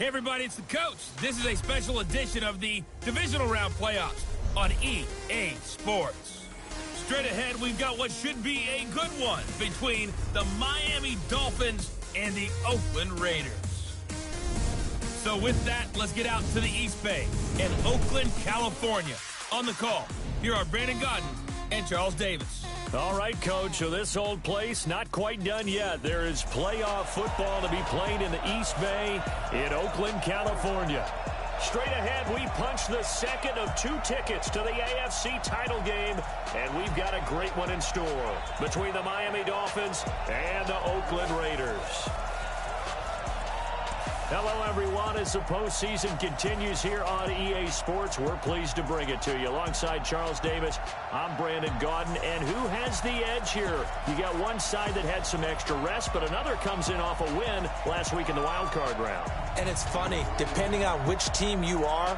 Hey everybody, it's the coach. This is a special edition of the Divisional Round playoffs on EA Sports. Straight ahead, we've got what should be a good one between the Miami Dolphins and the Oakland Raiders. So with that, let's get out to the East Bay in Oakland, California. On the call, here are Brandon Godden and Charles Davis. All right, Coach, so this old place not quite done yet. There is playoff football to be played in the East Bay in Oakland, California. Straight ahead, we punch the second of 2 tickets to the AFC title game, and we've got a great one in store between the Miami Dolphins and the Oakland Raiders. Hello, everyone. As the postseason continues here on EA Sports, we're pleased to bring it to you. Alongside Charles Davis, I'm Brandon Godden. And who has the edge here? You got one side that had some extra rest, but another comes in off a win last week in the wild card round. And it's funny, depending on which team you are,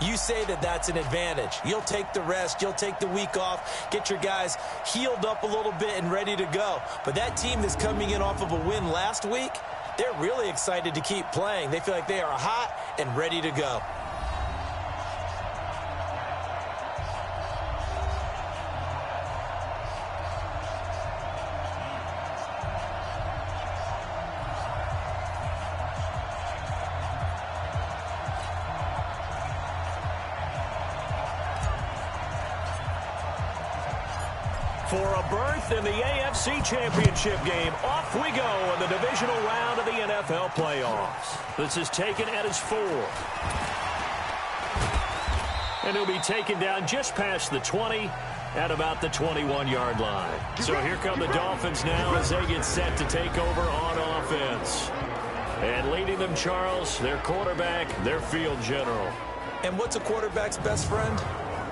you say that that's an advantage. You'll take the rest. You'll take the week off. Get your guys healed up a little bit and ready to go. But that team that's coming in off of a win last week, they're really excited to keep playing. They feel like they are hot and ready to go. For a berth in the AFC Championship game, off we go in the divisional round of the NFL playoffs. This is taken at his 4. And he'll be taken down just past the 20 at about the 21-yard line. So here come the Dolphins now as they get set to take over on offense. And leading them, Charles, their quarterback, their field general. And what's a quarterback's best friend?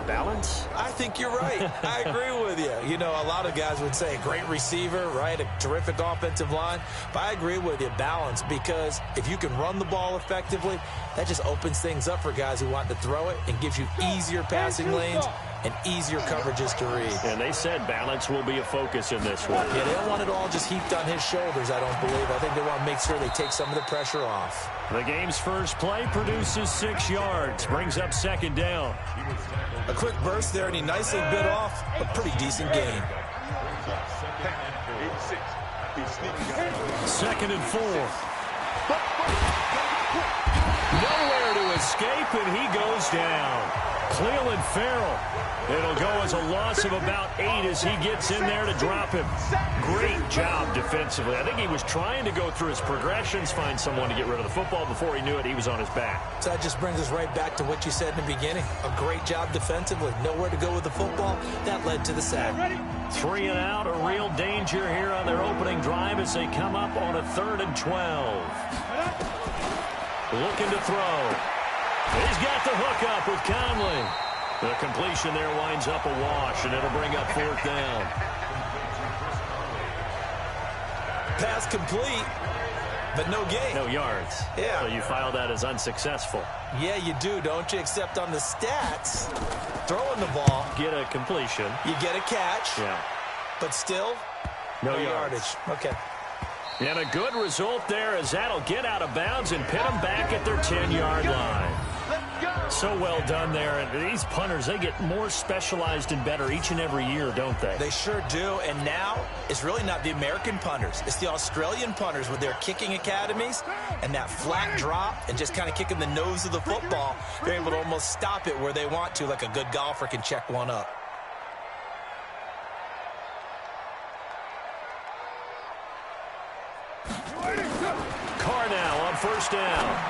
Balance? I think you're right. I agree with you. You know, a lot of guys would say a great receiver, right? A terrific offensive line. But I agree with you, balance, because if you can run the ball effectively, that just opens things up for guys who want to throw it and gives you easier passing lanes and easier coverages to read. And they said balance will be a focus in this one. Yeah, they don't want it all just heaped on his shoulders, I don't believe. I think they want to make sure they take some of the pressure off. The game's first play produces 6 yards, brings up second down. A quick burst there, and he nicely bit off a pretty decent gain. Second and 4. Nowhere to escape, and he goes down. Cleveland Farrell. It'll go as a loss of about 8 as he gets in there to drop him. Great job defensively. I think he was trying to go through his progressions, find someone to get rid of the football. Before he knew it, he was on his back. So that just brings us right back to what you said in the beginning. A great job defensively. Nowhere to go with the football. That led to the sack. 3 and out, a real danger here on their opening drive as they come up on a 3rd and 12. Looking to throw. He's got the hook up with Conley. The completion there winds up a wash, and it'll bring up 4th down. Pass complete, but no gain. No yards. Yeah. So you file that as unsuccessful. Yeah, you do, don't you? Except on the stats, throwing the ball. Get a completion. You get a catch. Yeah. But still, no yardage. Okay. And a good result there as that'll get out of bounds and pin them back at their 10-yard line. So well done there. And these punters, they get more specialized and better each and every year, don't they? They sure do. And now it's really not the American punters. It's the Australian punters with their kicking academies and that flat drop and just kind of kicking the nose of the football. They're able to almost stop it where they want to, like a good golfer can check one up. Carr now on 1st down.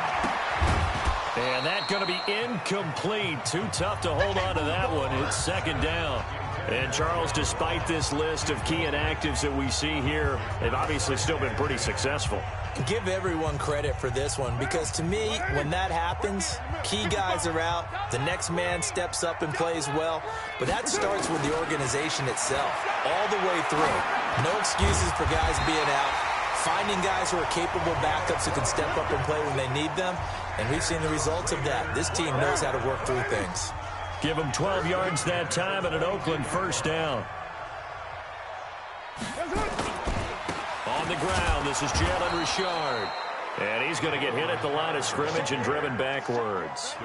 And that's going to be incomplete. Too tough to hold on to that one. It's 2nd down. And, Charles, despite this list of key inactives that we see here, they've obviously still been pretty successful. Give everyone credit for this one because, to me, when that happens, key guys are out, the next man steps up and plays well. But that starts with the organization itself all the way through. No excuses for guys being out. Finding guys who are capable backups who can step up and play when they need them. And we've seen the results of that. This team knows how to work through things. Give them 12 yards that time and an Oakland 1st down. On the ground, this is Jalen Richard. And he's going to get hit at the line of scrimmage and driven backwards.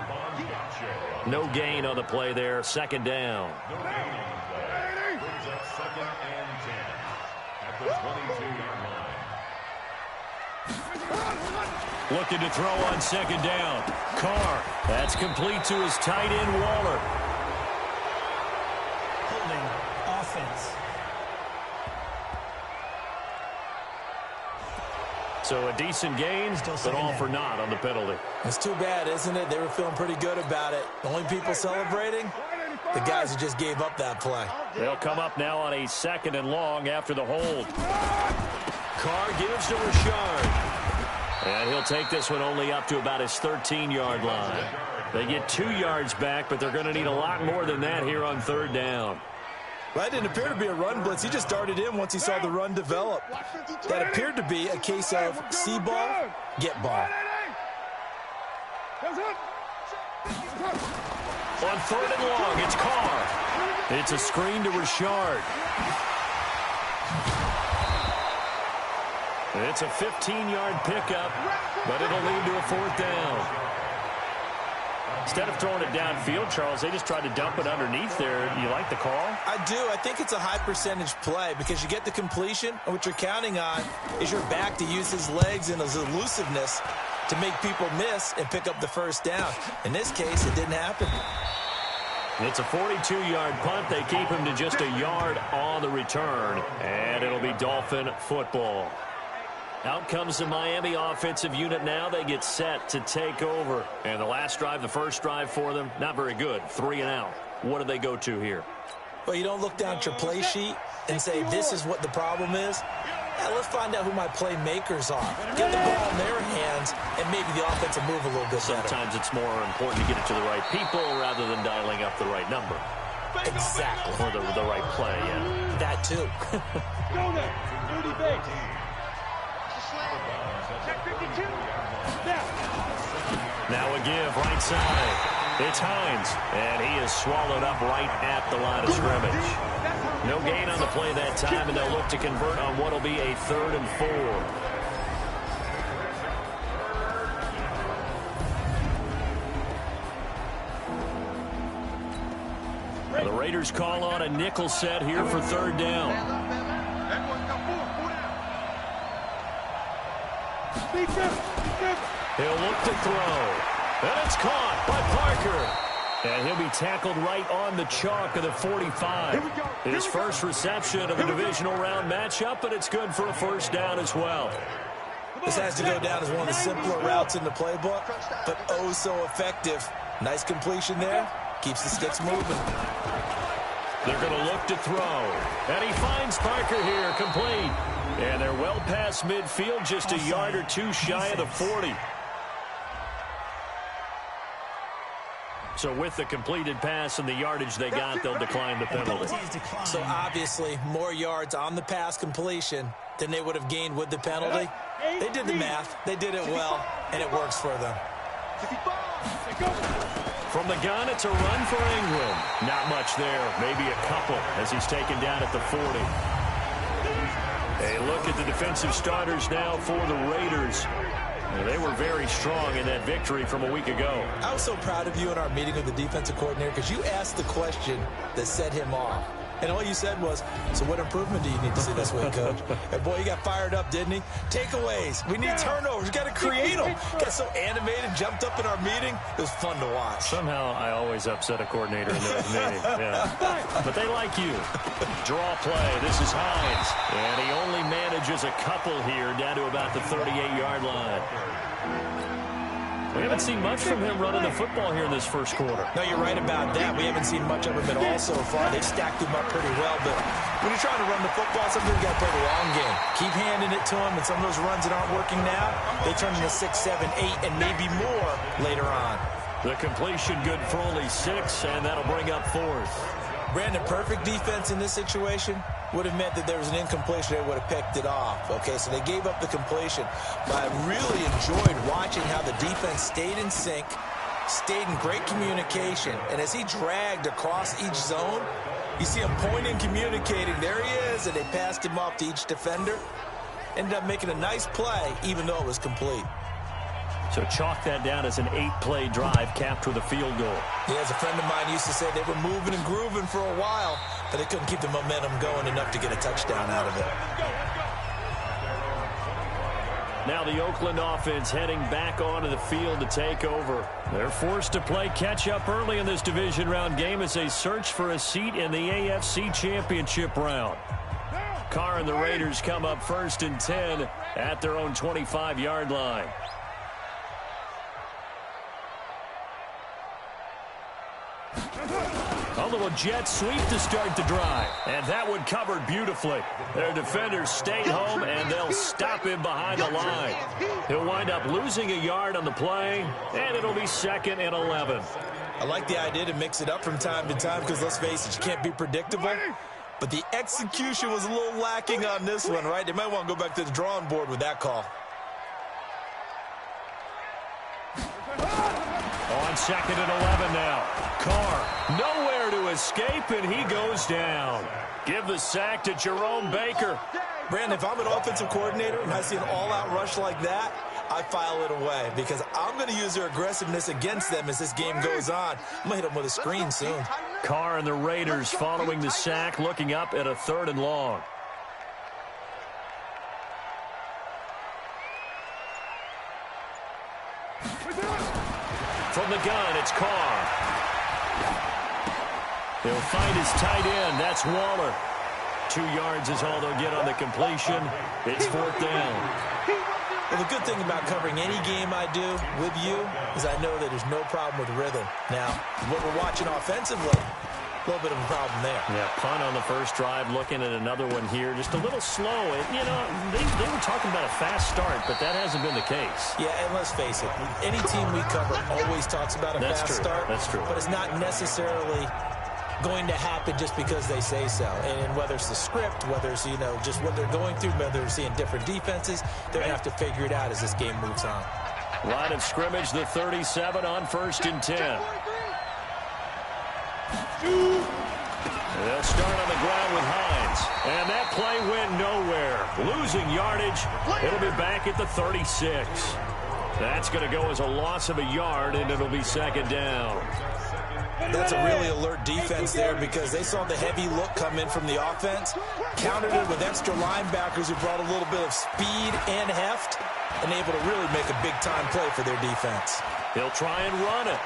No gain on the play there. Second down. Looking to throw on second down. Carr. That's complete to his tight end, Waller. Holding offense. So a decent gain, but all for naught on the penalty. It's too bad, isn't it? They were feeling pretty good about it. The only people celebrating, the guys who just gave up that play. They'll come up now on a 2nd and long after the hold. Carr gives to Richard. And he'll take this one only up to about his 13-yard line. They get 2 yards back, but they're going to need a lot more than that here on 3rd down. Well, that didn't appear to be a run blitz. He just darted in once he saw the run develop. That appeared to be a case of see ball, get ball. On 3rd and long, it's Carr. It's a screen to Richard. It's a 15-yard pickup, but it'll lead to a 4th down. Instead of throwing it downfield, Charles, they just tried to dump it underneath there. You like the call? I do. I think it's a high-percentage play because you get the completion, and what you're counting on is your back to use his legs and his elusiveness to make people miss and pick up the 1st down. In this case, it didn't happen. It's a 42-yard punt. They keep him to just a yard on the return, and it'll be Dolphin football. Out comes the Miami offensive unit now. They get set to take over. And the last drive, the first drive for them, not very good. 3 and out. What do they go to here? Well, you don't look down at your play sheet and say, this is what the problem is. Yeah, let's find out who my playmakers are. Get the ball in their hands, and maybe the offense will move a little bit better. Sometimes it's more important to get it to the right people rather than dialing up the right number. Exactly. Or the right play, yeah. That, too. Go there. 30 base. Now a give right side. It's Hines, and he is swallowed up right at the line of scrimmage. No gain on the play that time, and they'll look to convert on what will be a 3rd and 4. The Raiders call on a nickel set here for 3rd down. He'll look to throw. And it's caught by Parker. And he'll be tackled right on the chalk of the 45. His first reception of the divisional round matchup, but it's good for a 1st down as well. This has to go down as one of the simpler routes in the playbook, but oh so effective. Nice completion there. Keeps the sticks moving. They're going to look to throw. And he finds Parker here, complete. And they're well past midfield, just a yard or 2 shy of the 40. So with the completed pass and the yardage they got, they'll decline the penalty. So obviously, more yards on the pass completion than they would have gained with the penalty. They did the math. They did it well, and it works for them. From the gun, it's a run for Ingram. Not much there, maybe a couple as he's taken down at the 40. A look at the defensive starters now for the Raiders. They were very strong in that victory from a week ago. I was so proud of you in our meeting with the defensive coordinator because you asked the question that set him off. And all you said was, so what improvement do you need to see this week, Coach? And boy, he got fired up, didn't he? Takeaways. We need turnovers. We got to create them. Got so animated, jumped up in our meeting. It was fun to watch. Somehow I always upset a coordinator in those meetings. Yeah. But they like you. Draw play. This is Hines. And he only manages a couple here down to about the 38-yard line. We haven't seen much from him running the football here in this first quarter. No, you're right about that. We haven't seen much of him at all so far. They've stacked him up pretty well, but when you're trying to run the football, sometimes you got to play the long game. Keep handing it to him, and some of those runs that aren't working now, they turn into 6, 7, 8, and maybe more later on. The completion good for only 6, and that'll bring up 4th. Brandon, perfect defense in this situation would have meant that there was an incompletion. They would have picked it off. Okay, so they gave up the completion. But I really enjoyed watching how the defense stayed in sync, stayed in great communication. And as he dragged across each zone, you see him pointing, communicating. There he is, and they passed him off to each defender. ended up making a nice play, even though it was complete. So chalk that down as an 8-play drive capped with a field goal. Yeah, as a friend of mine used to say, they were moving and grooving for a while, but they couldn't keep the momentum going enough to get a touchdown out of it. Now the Oakland offense heading back onto the field to take over. They're forced to play catch-up early in this division round game as they search for a seat in the AFC Championship round. Carr and the Raiders come up 1st and 10 at their own 25-yard line. A little jet sweep to start the drive, and that one covered beautifully. Their defenders stay home, and they'll stop him behind the line. He'll wind up losing a yard on the play, and it'll be 2nd and 11. I like the idea to mix it up from time to time because, let's face it, you can't be predictable. But the execution was a little lacking on this one, right? They might want to go back to the drawing board with that call. On 2nd and 11 now. Carr, nowhere to escape, and he goes down. Give the sack to Jerome Baker. Brandon, if I'm an offensive coordinator and I see an all-out rush like that, I file it away because I'm going to use their aggressiveness against them as this game goes on. I'm going to hit them with a screen soon. Carr and the Raiders following the sack, looking up at a 3rd and long. From the gun, it's Carr. He'll find his tight end. That's Waller. 2 yards is all they'll get on the completion. It's 4th down. Well, the good thing about covering any game I do with you is I know that there's no problem with rhythm. Now, what we're watching offensively, a little bit of a problem there. Yeah, punt on the first drive, looking at another one here. Just a little slow. And, you know, they were talking about a fast start, but that hasn't been the case. Yeah, and let's face it, any team we cover always talks about a fast start. That's true. But it's not necessarily going to happen just because they say so. And whether it's the script, whether it's, you know, just what they're going through, whether they're seeing different defenses, they're going to have to figure it out as this game moves on. Line of scrimmage, the 37 on 1st and 10. They'll start on the ground with Hines. And that play went nowhere. Losing yardage. It'll be back at the 36. That's going to go as a loss of a yard, and it'll be 2nd down. That's a really alert defense there because they saw the heavy look come in from the offense, countered it with extra linebackers who brought a little bit of speed and heft, and able to really make a big-time play for their defense. He'll try and run it.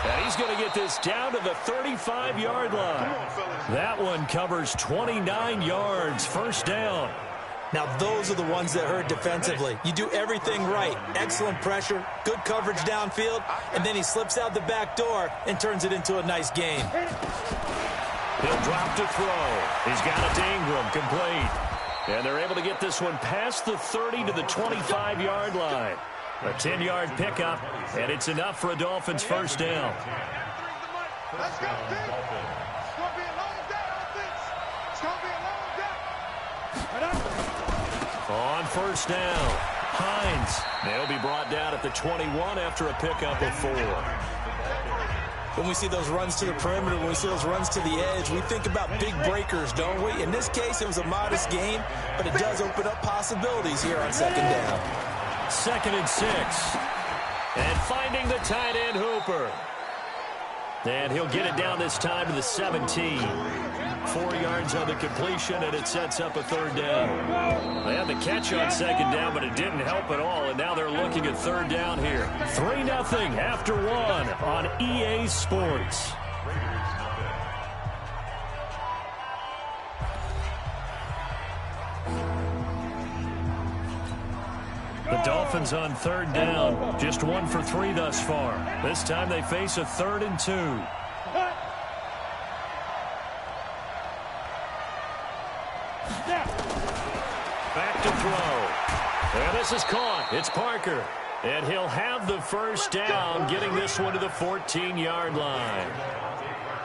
And he's going to get this down to the 35-yard line. That one covers 29 yards, 1st down. Now, those are the ones that hurt defensively. You do everything right. Excellent pressure, good coverage downfield, and then he slips out the back door and turns it into a nice gain. He'll drop to throw. He's got it to Ingram, complete. And they're able to get this one past the 30 to the 25-yard line. A 10-yard pickup, and it's enough for a Dolphins 1st down. Let's go, team. It's going to be a long day, offense. It's going to be a long day. On 1st down, Hines. They'll be brought down at the 21 after a pickup of 4. When we see those runs to the perimeter, when we see those runs to the edge, we think about big breakers, don't we? In this case, it was a modest gain, but it does open up possibilities here on 2nd down. 2nd and 6. And finding the tight end, Hooper. And he'll get it down this time to the 17. 4 yards on the completion, and it sets up a 3rd down. They had the catch on 2nd down, but it didn't help at all, and now they're looking at 3rd down here. 3-0 after 1 on EA Sports. The Dolphins on 3rd down, just 1 for 3 thus far. This time they face a 3rd and 2. Back to throw. And this is caught. It's Parker. And he'll have the 1st down, getting this one to the 14-yard line.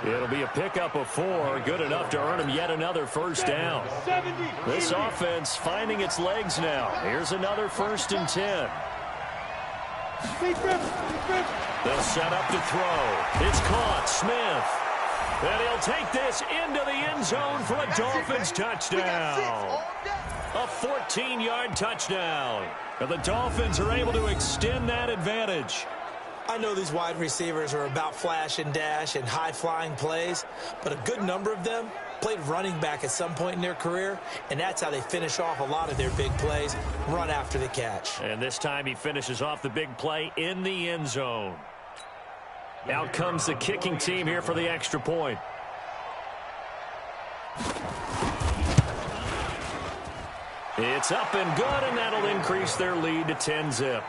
It'll be a pickup of 4, good enough to earn him yet another 1st down. This offense finding its legs now. Here's another 1st and 10. They'll set up to throw. It's caught. Smith. And he'll take this into the end zone for a Dolphins touchdown. A 14-yard touchdown. And the Dolphins are able to extend that advantage. I know these wide receivers are about flash and dash and high-flying plays, but a good number of them played running back at some point in their career, and that's how they finish off a lot of their big plays, run after the catch. And this time he finishes off the big play in the end zone. Out comes the kicking team here for the extra point. It's up and good, and that'll increase their lead to 10-zip.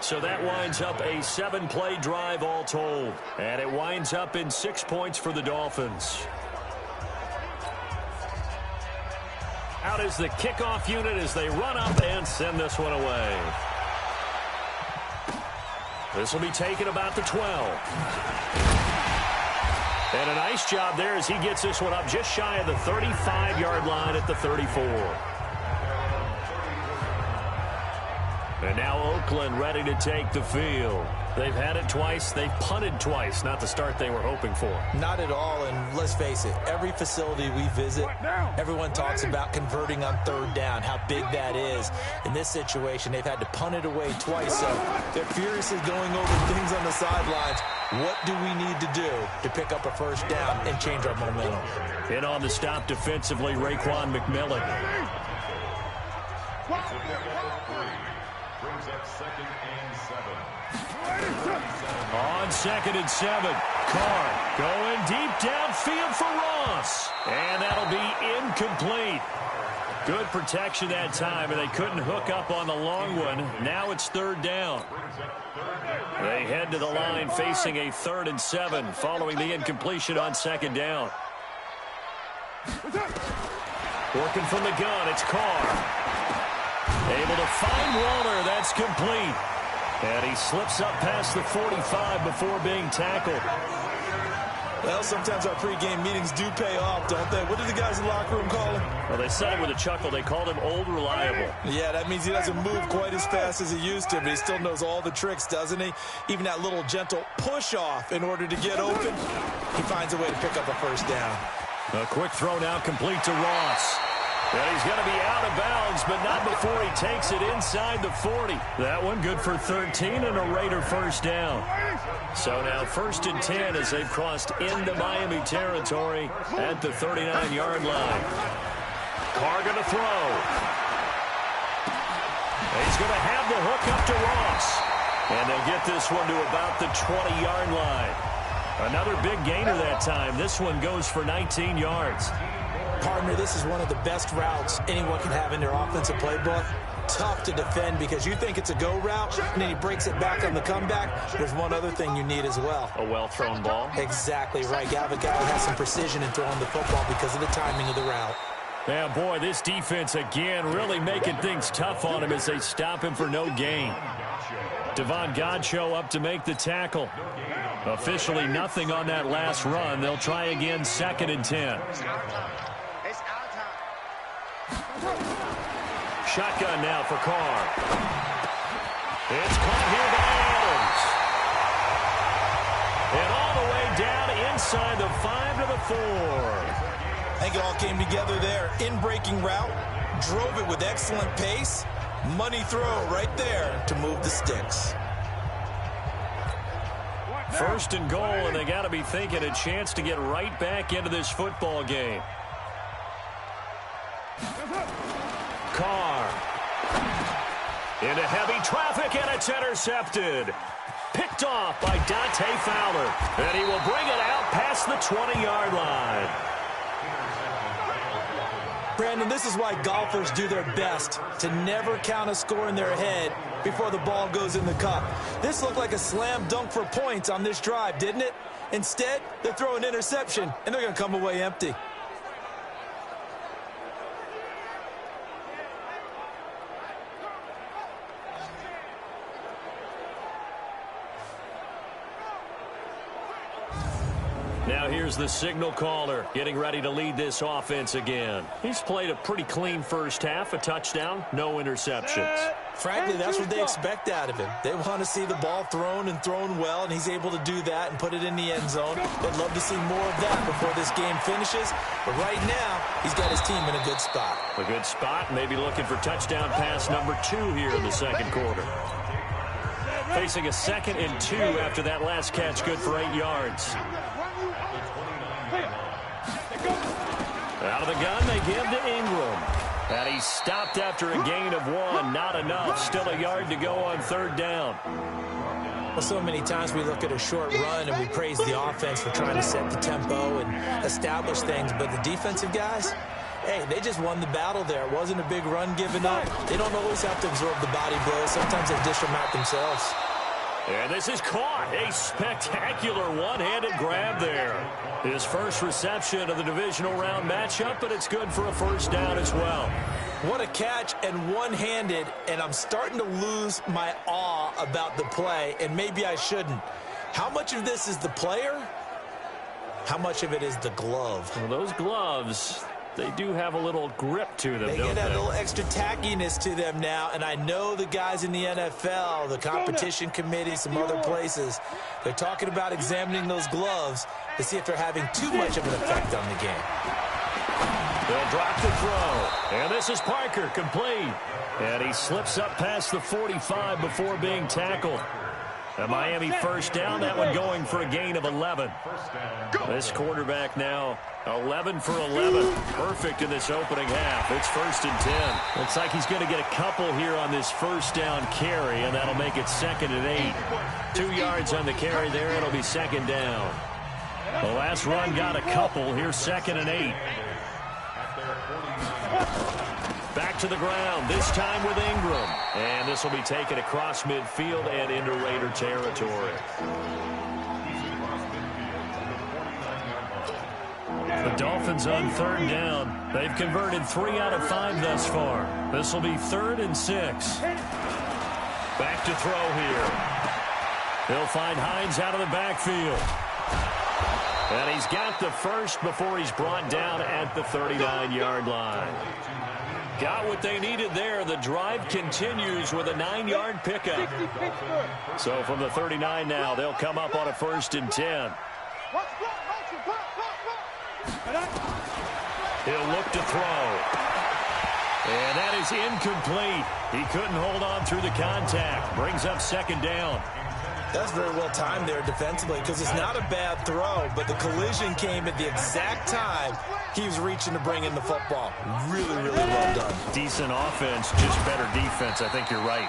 So that winds up a 7-play drive all told. And it winds up in 6 points for the Dolphins. Out is the kickoff unit as they run up and send this one away. This will be taken about the 12. And a nice job there as he gets this one up just shy of the 35-yard line at the 34. And now Oakland ready to take the field. They've had it twice. They've punted twice. Not the start they were hoping for. Not at all, and let's face it, every facility we visit, everyone talks about converting on third down, how big that is. In this situation, they've had to punt it away twice, so they're furiously going over things on the sidelines. What do we need to do to pick up a first down and change our momentum? In on the stop defensively, Raekwon McMillan. Brings up 2nd and 7. On 2nd and 7, Carr going deep downfield for Ross. And that'll be incomplete. Good protection that time, and they couldn't hook up on the long one. Now it's 3rd down. They head to the line facing a 3rd and 7 following the incompletion on 2nd down. Working from the gun, it's Carr. Able to find Waller. That's complete. And he slips up past the 45 before being tackled. Well, sometimes our pregame meetings do pay off, don't they? What do the guys in the locker room call him? Well, they said it with a chuckle. They called him Old Reliable. Yeah, that means he doesn't move quite as fast as he used to, but he still knows all the tricks, doesn't he? Even that little gentle push-off in order to get open. He finds a way to pick up a first down. A quick throw now complete to Ross. And he's going to be out of bounds, but not before he takes it inside the 40. That one good for 13 and a Raider first down. So now 1st and 10 as they've crossed into Miami territory at the 39-yard line. Carr going to throw. He's going to have the hook up to Ross. And they'll get this one to about the 20-yard line. Another big gainer that time. This one goes for 19 yards. Partner, this is one of the best routes anyone can have in their offensive playbook. Tough to defend because you think it's a go route, and then he breaks it back on the comeback. There's one other thing you need as well. A well-thrown ball. Exactly right. You have a guy who has some precision in throwing the football because of the timing of the route. Yeah, boy, this defense again really making things tough on him as they stop him for no gain. Devon Godchaux up to make the tackle. Officially nothing on that last run. They'll try again 2nd and 10. Shotgun now for Carr. It's caught here by Adams. And all the way down inside the 5 to the 4. I think it all came together there. In-breaking route, drove it with excellent pace. Money throw right there to move the sticks. 1st and goal, and they got to be thinking a chance to get right back into this football game. Carr into heavy traffic, and it's intercepted. Picked off by Dante Fowler, and he will bring it out past the 20-yard line. Brandon, this is why golfers do their best to never count a score in their head before the ball goes in the cup. This looked like a slam dunk for points on this drive, didn't it? Instead, they throw an interception, and they're going to come away empty. Now here's the signal caller getting ready to lead this offense again. He's played a pretty clean first half, a touchdown, no interceptions. Frankly, that's what they expect out of him. They want to see the ball thrown and thrown well, and he's able to do that and put it in the end zone. They'd love to see more of that before this game finishes. But right now, he's got his team in a good spot. A good spot, maybe looking for touchdown pass number 2 here in the second quarter. Facing a 2nd and 2 after that last catch, good for 8 yards. Out of the gun, they give to Ingram. And he's stopped after a gain of 1. Not enough. Still a yard to go on 3rd down. Well, so many times we look at a short run and we praise the offense for trying to set the tempo and establish things. But the defensive guys, hey, they just won the battle there. It wasn't a big run given up. They don't always have to absorb the body blows. Sometimes they dish them out themselves. And this is caught. A spectacular one-handed grab there. His first reception of the divisional round matchup, but it's good for a 1st down as well. What a catch, and one-handed, and I'm starting to lose my awe about the play, and maybe I shouldn't. How much of this is the player? How much of it is the glove? Well, those gloves, they do have a little grip to them, They don't get they? a little extra tackiness to them now, and I know the guys in the NFL, the competition committee, some other places, they're talking about examining those gloves to see if they're having too much of an effect on the game. They'll drop the throw. And this is Parker, complete. And he slips up past the 45 before being tackled. A Miami 1st down, that one going for a gain of 11. This quarterback now 11 for 11. Perfect in this opening half. It's 1st and 10. Looks like he's going to get a couple here on this 1st down carry, and that'll make it 2nd and 8. 2 yards on the carry there. It'll be 2nd down. The last run got a couple. Here's 2nd and 8. Back to the ground, this time with Ingram. And this will be taken across midfield and into Raider territory. The Dolphins on 3rd down. They've converted 3 out of 5 thus far. This will be 3rd and 6. Back to throw here. He'll find Hines out of the backfield. And he's got the first before he's brought down at the 39-yard line. Got what they needed there. The drive continues with a 9-yard pickup. So from the 39 now, they'll come up on a 1st and 10. He'll look to throw. And that is incomplete. He couldn't hold on through the contact. Brings up 2nd down. That's very well timed there defensively because it's not a bad throw, but the collision came at the exact time he was reaching to bring in the football. Really, really well done. Decent offense, just better defense. I think you're right.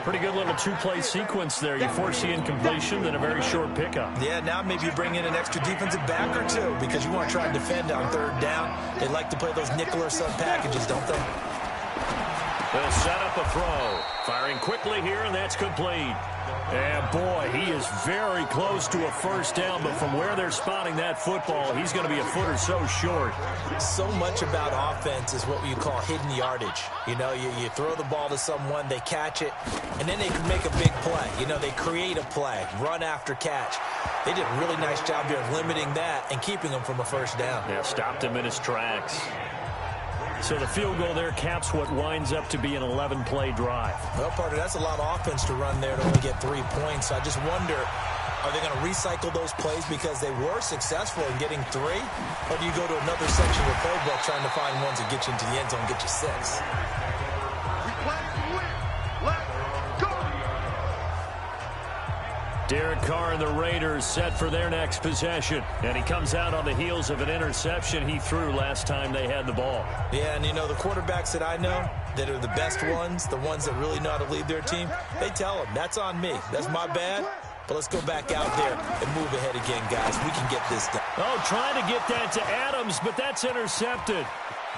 Pretty good little 2-play sequence there. You force the incompletion, then a very short pickup. Yeah, now maybe you bring in an extra defensive back or 2 because you want to try and defend on 3rd down. They like to play those nickel or sub packages, don't they? They'll set up a throw. Firing quickly here, and that's complete. And, boy, he is very close to a 1st down, but from where they're spotting that football, he's going to be a foot or so short. So much about offense is what you call hidden yardage. You know, you throw the ball to someone, they catch it, and then they can make a big play. You know, they create a play, run after catch. They did a really nice job here of limiting that and keeping him from a 1st down. Yeah, stopped him in his tracks. So the field goal there caps what winds up to be an 11-play drive. Well, Parker, that's a lot of offense to run there to only get 3 points. So I just wonder, are they going to recycle those plays because they were successful in getting 3? Or do you go to another section of the playbook trying to find ones that get you into the end zone and get you 6? Derek Carr and the Raiders set for their next possession. And he comes out on the heels of an interception he threw last time they had the ball. Yeah, and you know, the quarterbacks that I know that are the best ones, the ones that really know how to lead their team, they tell them, that's on me. That's my bad. But let's go back out there and move ahead again, guys. We can get this done. Oh, trying to get that to Adams, but that's intercepted.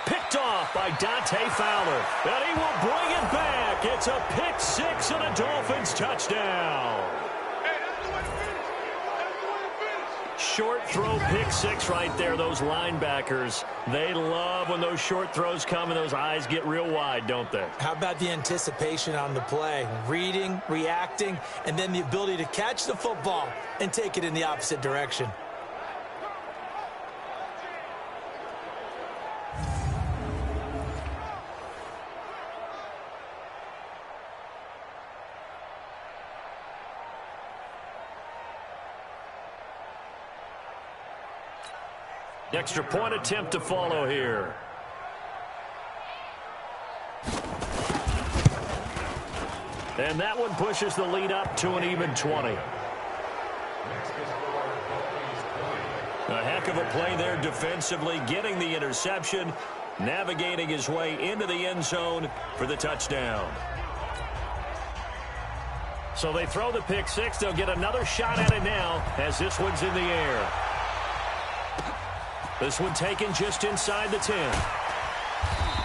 Picked off by Dante Fowler. And he will bring it back. It's a pick 6 and a Dolphins touchdown. Short throw, pick 6 right there. Those linebackers, they love when those short throws come and those eyes get real wide, don't they? How about the anticipation on the play? Reading, reacting, and then the ability to catch the football and take it in the opposite direction. Extra point attempt to follow here. And that one pushes the lead up to an even 20. A heck of a play there defensively, getting the interception, navigating his way into the end zone for the touchdown. So they throw the pick six. They'll get another shot at it now as this one's in the air. This one taken just inside the 10.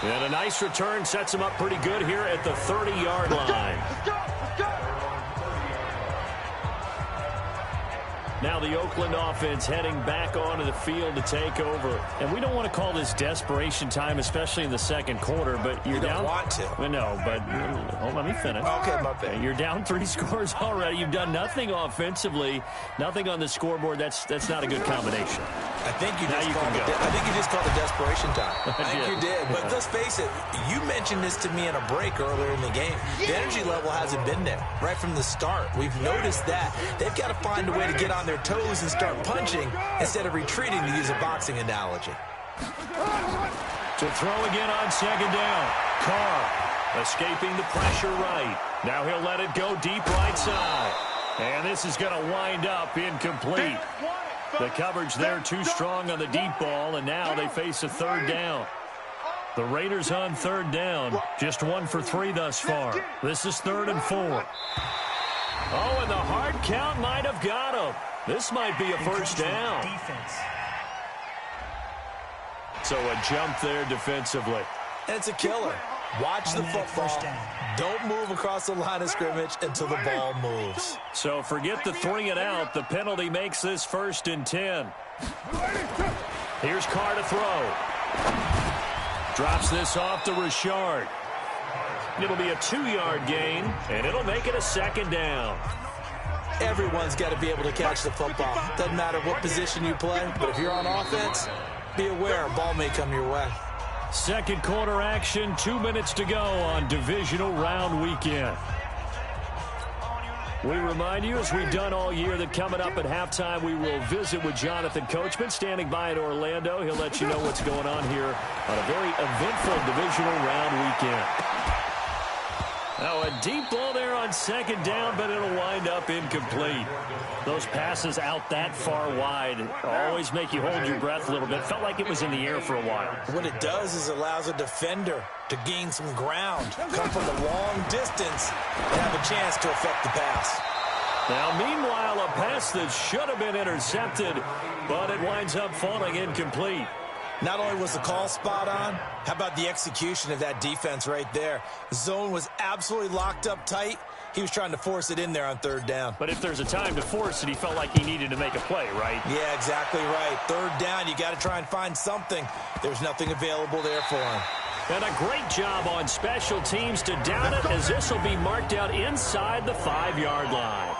And a nice return sets him up pretty good here at the 30-yard line. Now the Oakland offense heading back onto the field to take over. And we don't want to call this desperation time, especially in the second quarter, but you're down. You don't want to. No, but let me finish. Okay, my bad. You're down 3 scores already. You've done nothing offensively, nothing on the scoreboard. That's not a good combination. I think you just called it desperation time. I think you did. But let's face it, you mentioned this to me in a break earlier in the game. The energy level hasn't been there right from the start. We've noticed that. They've got to find a way to get on their toes and start punching instead of retreating, to use a boxing analogy. To throw again on second down. Carr escaping the pressure right. Now he'll let it go deep right side. And this is going to wind up incomplete. The coverage there too strong on the deep ball, and now they face a third down. The Raiders on third down, just 1 for 3 thus far. This is 3rd and 4. Oh, and the hard count might have got him. This might be a first down. So a jump there defensively. And it's a killer. Watch the football. Don't move across the line of scrimmage until the ball moves. So forget the 3 and out. The penalty makes this 1st and 10. Here's Carr to throw. Drops this off to Richard. It'll be a 2-yard gain, and it'll make it a 2nd down. Everyone's got to be able to catch the football. Doesn't matter what position you play, but if you're on offense, be aware a ball may come your way. Second quarter action, 2 minutes to go on Divisional Round Weekend. We remind you, as we've done all year, that coming up at halftime, we will visit with Jonathan Coachman, standing by in Orlando. He'll let you know what's going on here on a very eventful Divisional Round Weekend. Now, a deep ball there on second down, but it'll wind up incomplete. Those passes out that far wide always make you hold your breath a little bit. Felt like it was in the air for a while. What it does is allows a defender to gain some ground, come from a long distance, and have a chance to affect the pass. Now, meanwhile, a pass that should have been intercepted, but it winds up falling incomplete. Not only was the call spot on, how about the execution of that defense right there? The zone was absolutely locked up tight. He was trying to force it in there on third down. But if there's a time to force it, he felt like he needed to make a play, right? Yeah, exactly right. Third down, you got to try and find something. There's nothing available there for him. And a great job on special teams to down it, as this will be marked out inside the 5-yard line.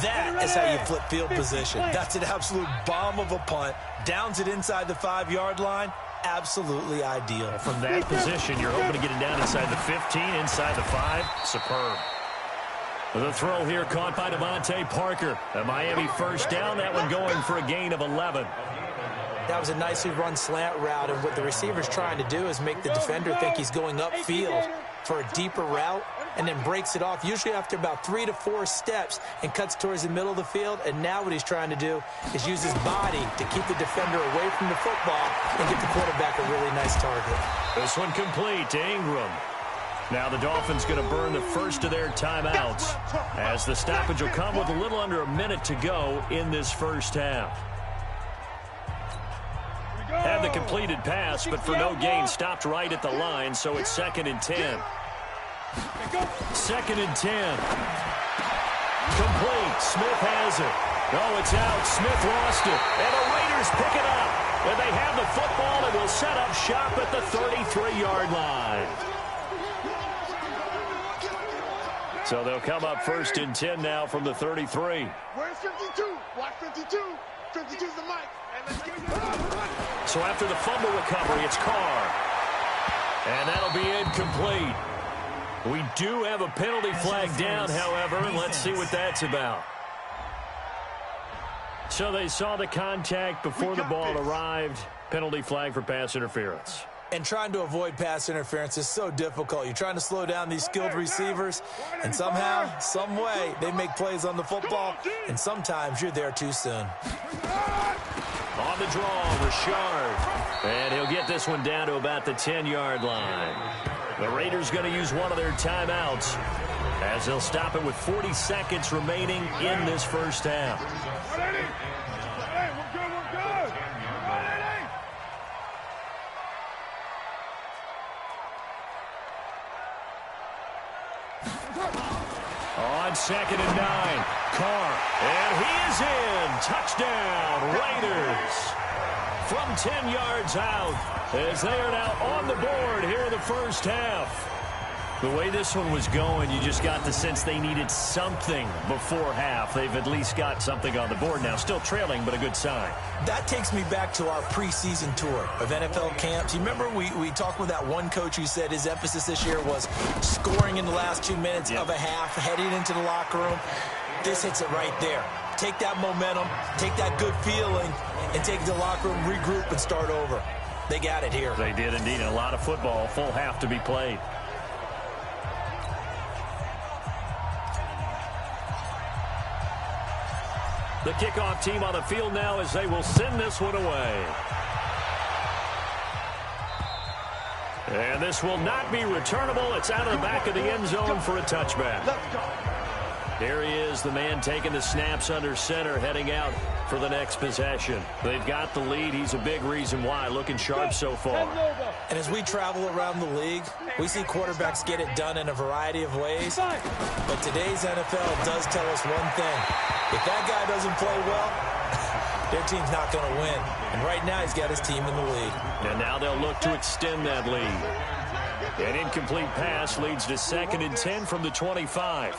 That is how you flip field position. That's an absolute bomb of a punt. Downs it inside the 5-yard line. Absolutely ideal. From that position, you're hoping to get it down inside the 15, inside the 5. Superb. The throw here caught by Devontae Parker. A Miami first down. That one going for a gain of 11. That was a nicely run slant route, and what the receiver's trying to do is make the defender think he's going upfield for a deeper route, and then breaks it off, usually after about 3 to 4 steps, and cuts towards the middle of the field. And now what he's trying to do is use his body to keep the defender away from the football and get the quarterback a really nice target. This one complete to Ingram. Now the Dolphins going to burn the first of their timeouts, as the stoppage will come with a little under a minute to go in this first half. Had the completed pass, but for no gain, stopped right at the line, so it's 2nd and 10. 2nd and 10. Complete. Smith has it. Oh, it's out. Smith lost it. And the Raiders pick it up. And they have the football and will set up shop at the 33-yard line. So they'll come up 1st and 10 now from the 33. Where's 52? Watch 52. 52's the mic. And let's get it. So after the fumble recovery, it's Carr. And that'll be incomplete. We do have a penalty flag down, however, and let's see what that's about. So they saw the contact before the ball arrived. Penalty flag for pass interference. And trying to avoid pass interference is so difficult. You're trying to slow down these skilled receivers, and somehow, some way, they make plays on the football, and sometimes you're there too soon. On the draw, Richard. And he'll get this one down to about the 10-yard line. The Raiders going to use one of their timeouts as they'll stop it with 40 seconds remaining in this first half. On 2nd and 9, Carr, and he is in. Touchdown, Raiders. From 10 yards out, as they are now on the board here in the first half. The way this one was going, you just got the sense they needed something before half. They've at least got something on the board now. Still trailing, but a good sign. That takes me back to our preseason tour of NFL camps. You remember we talked with that one coach who said his emphasis this year was scoring in the last 2 minutes of a half, heading into the locker room. This hits it right there. Take that momentum, take that good feeling, and take it to the locker room, regroup, and start over. They got it here. They did indeed, and a lot of football, full half to be played. The kickoff team on the field now as they will send this one away. And this will not be returnable. It's out of the back of the end zone for a touchback. Here he is, the man taking the snaps under center, heading out for the next possession. They've got the lead. He's a big reason why. Looking sharp so far. And as we travel around the league, we see quarterbacks get it done in a variety of ways. But today's NFL does tell us one thing. If that guy doesn't play well, their team's not going to win. And right now, he's got his team in the lead. And now they'll look to extend that lead. An incomplete pass leads to 2nd and 10 from the 25.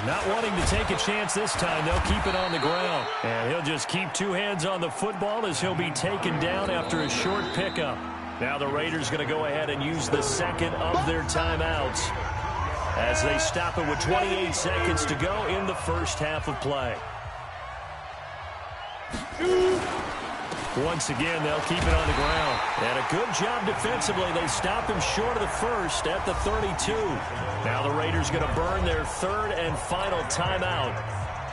Not wanting to take a chance this time, they'll keep it on the ground. And he'll just keep two hands on the football as he'll be taken down after a short pickup. Now the Raiders going to go ahead and use the second of their timeouts as they stop it with 28 seconds to go in the first half of play. Once again, they'll keep it on the ground. And a good job defensively. They stop him short of the first at the 32. Now the Raiders going to burn their third and final timeout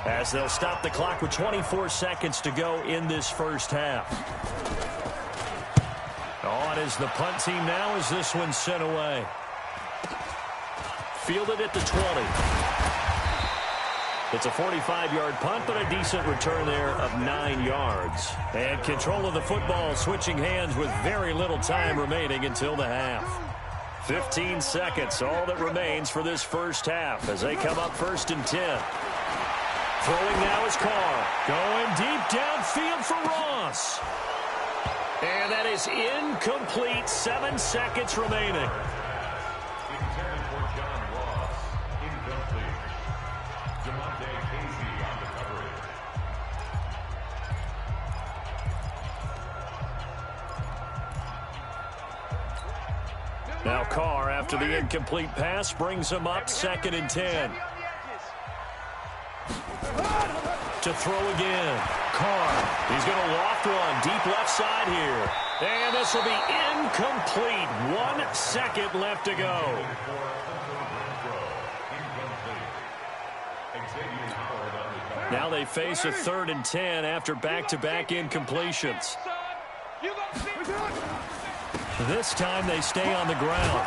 as they'll stop the clock with 24 seconds to go in this first half. On is the punt team now as this one's sent away. Fielded at the 20. It's a 45-yard punt, but a decent return there of 9 yards. And control of the football switching hands with very little time remaining until the half. 15 seconds, all that remains for this first half as they come up 1st and 10. Throwing now is Carr. Going deep downfield for Ross. And that is incomplete. 7 seconds remaining. Now Carr, after the incomplete pass, brings him up 2nd and 10. To throw again. Carr, he's going to loft one deep left side here. And this will be incomplete. 1 second left to go. Now they face a 3rd and 10 after back-to-back incompletions. This time they stay on the ground.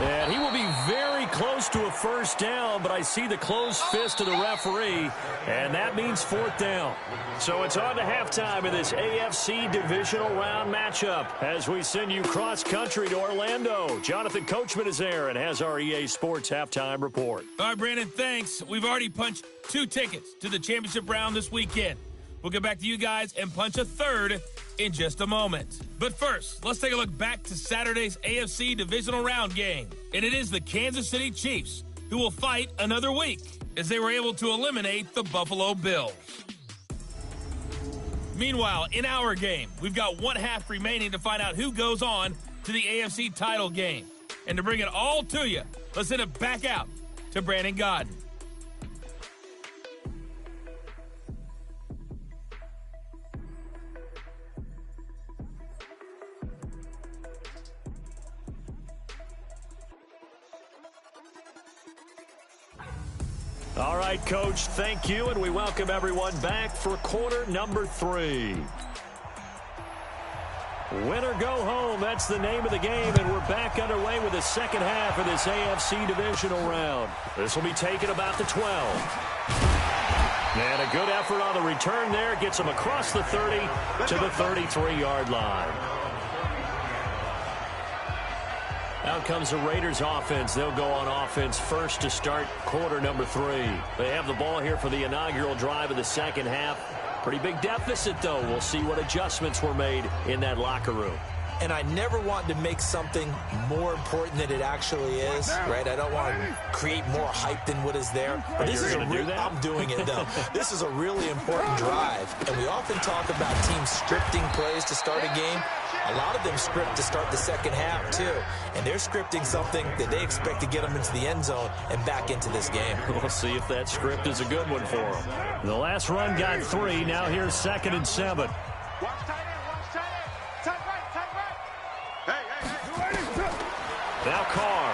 And he will be very close to a first down, but I see the closed fist of the referee, and that means 4th down. So it's on to halftime of this AFC Divisional Round matchup as we send you cross-country to Orlando. Jonathan Coachman is there and has our EA Sports halftime report. All right, Brandon, thanks. We've already punched 2 tickets to the championship round this weekend. We'll get back to you guys and punch a 3rd in just a moment. But first, let's take a look back to Saturday's AFC Divisional Round game. And it is the Kansas City Chiefs who will fight another week as they were able to eliminate the Buffalo Bills. Meanwhile, in our game, we've got 1 half remaining to find out who goes on to the AFC title game. And to bring it all to you, let's send it back out to Brandon Godden. All right, Coach, thank you, and we welcome everyone back for quarter number 3. Win or go home, that's the name of the game, and we're back underway with the second half of this AFC Divisional round. This will be taken about the 12. And a good effort on the return there gets them across the 30 to the 33-yard line. Out comes the Raiders offense. They'll go on offense first to start quarter number 3. They have the ball here for the inaugural drive of the second half. Pretty big deficit, though. We'll see what adjustments were made in that locker room. And I never want to make something more important than it actually is, right? I don't want to create more hype than what is there. But this is I'm doing it, though. This is a really important drive. And we often talk about teams scripting plays to start a game. A lot of them script to start the second half, too. And they're scripting something that they expect to get them into the end zone and back into this game. We'll see if that script is a good one for them. The last run got 3. Now here's 2nd and 7. Watch tight end, watch tight end. Tight right. Hey. Now Carr.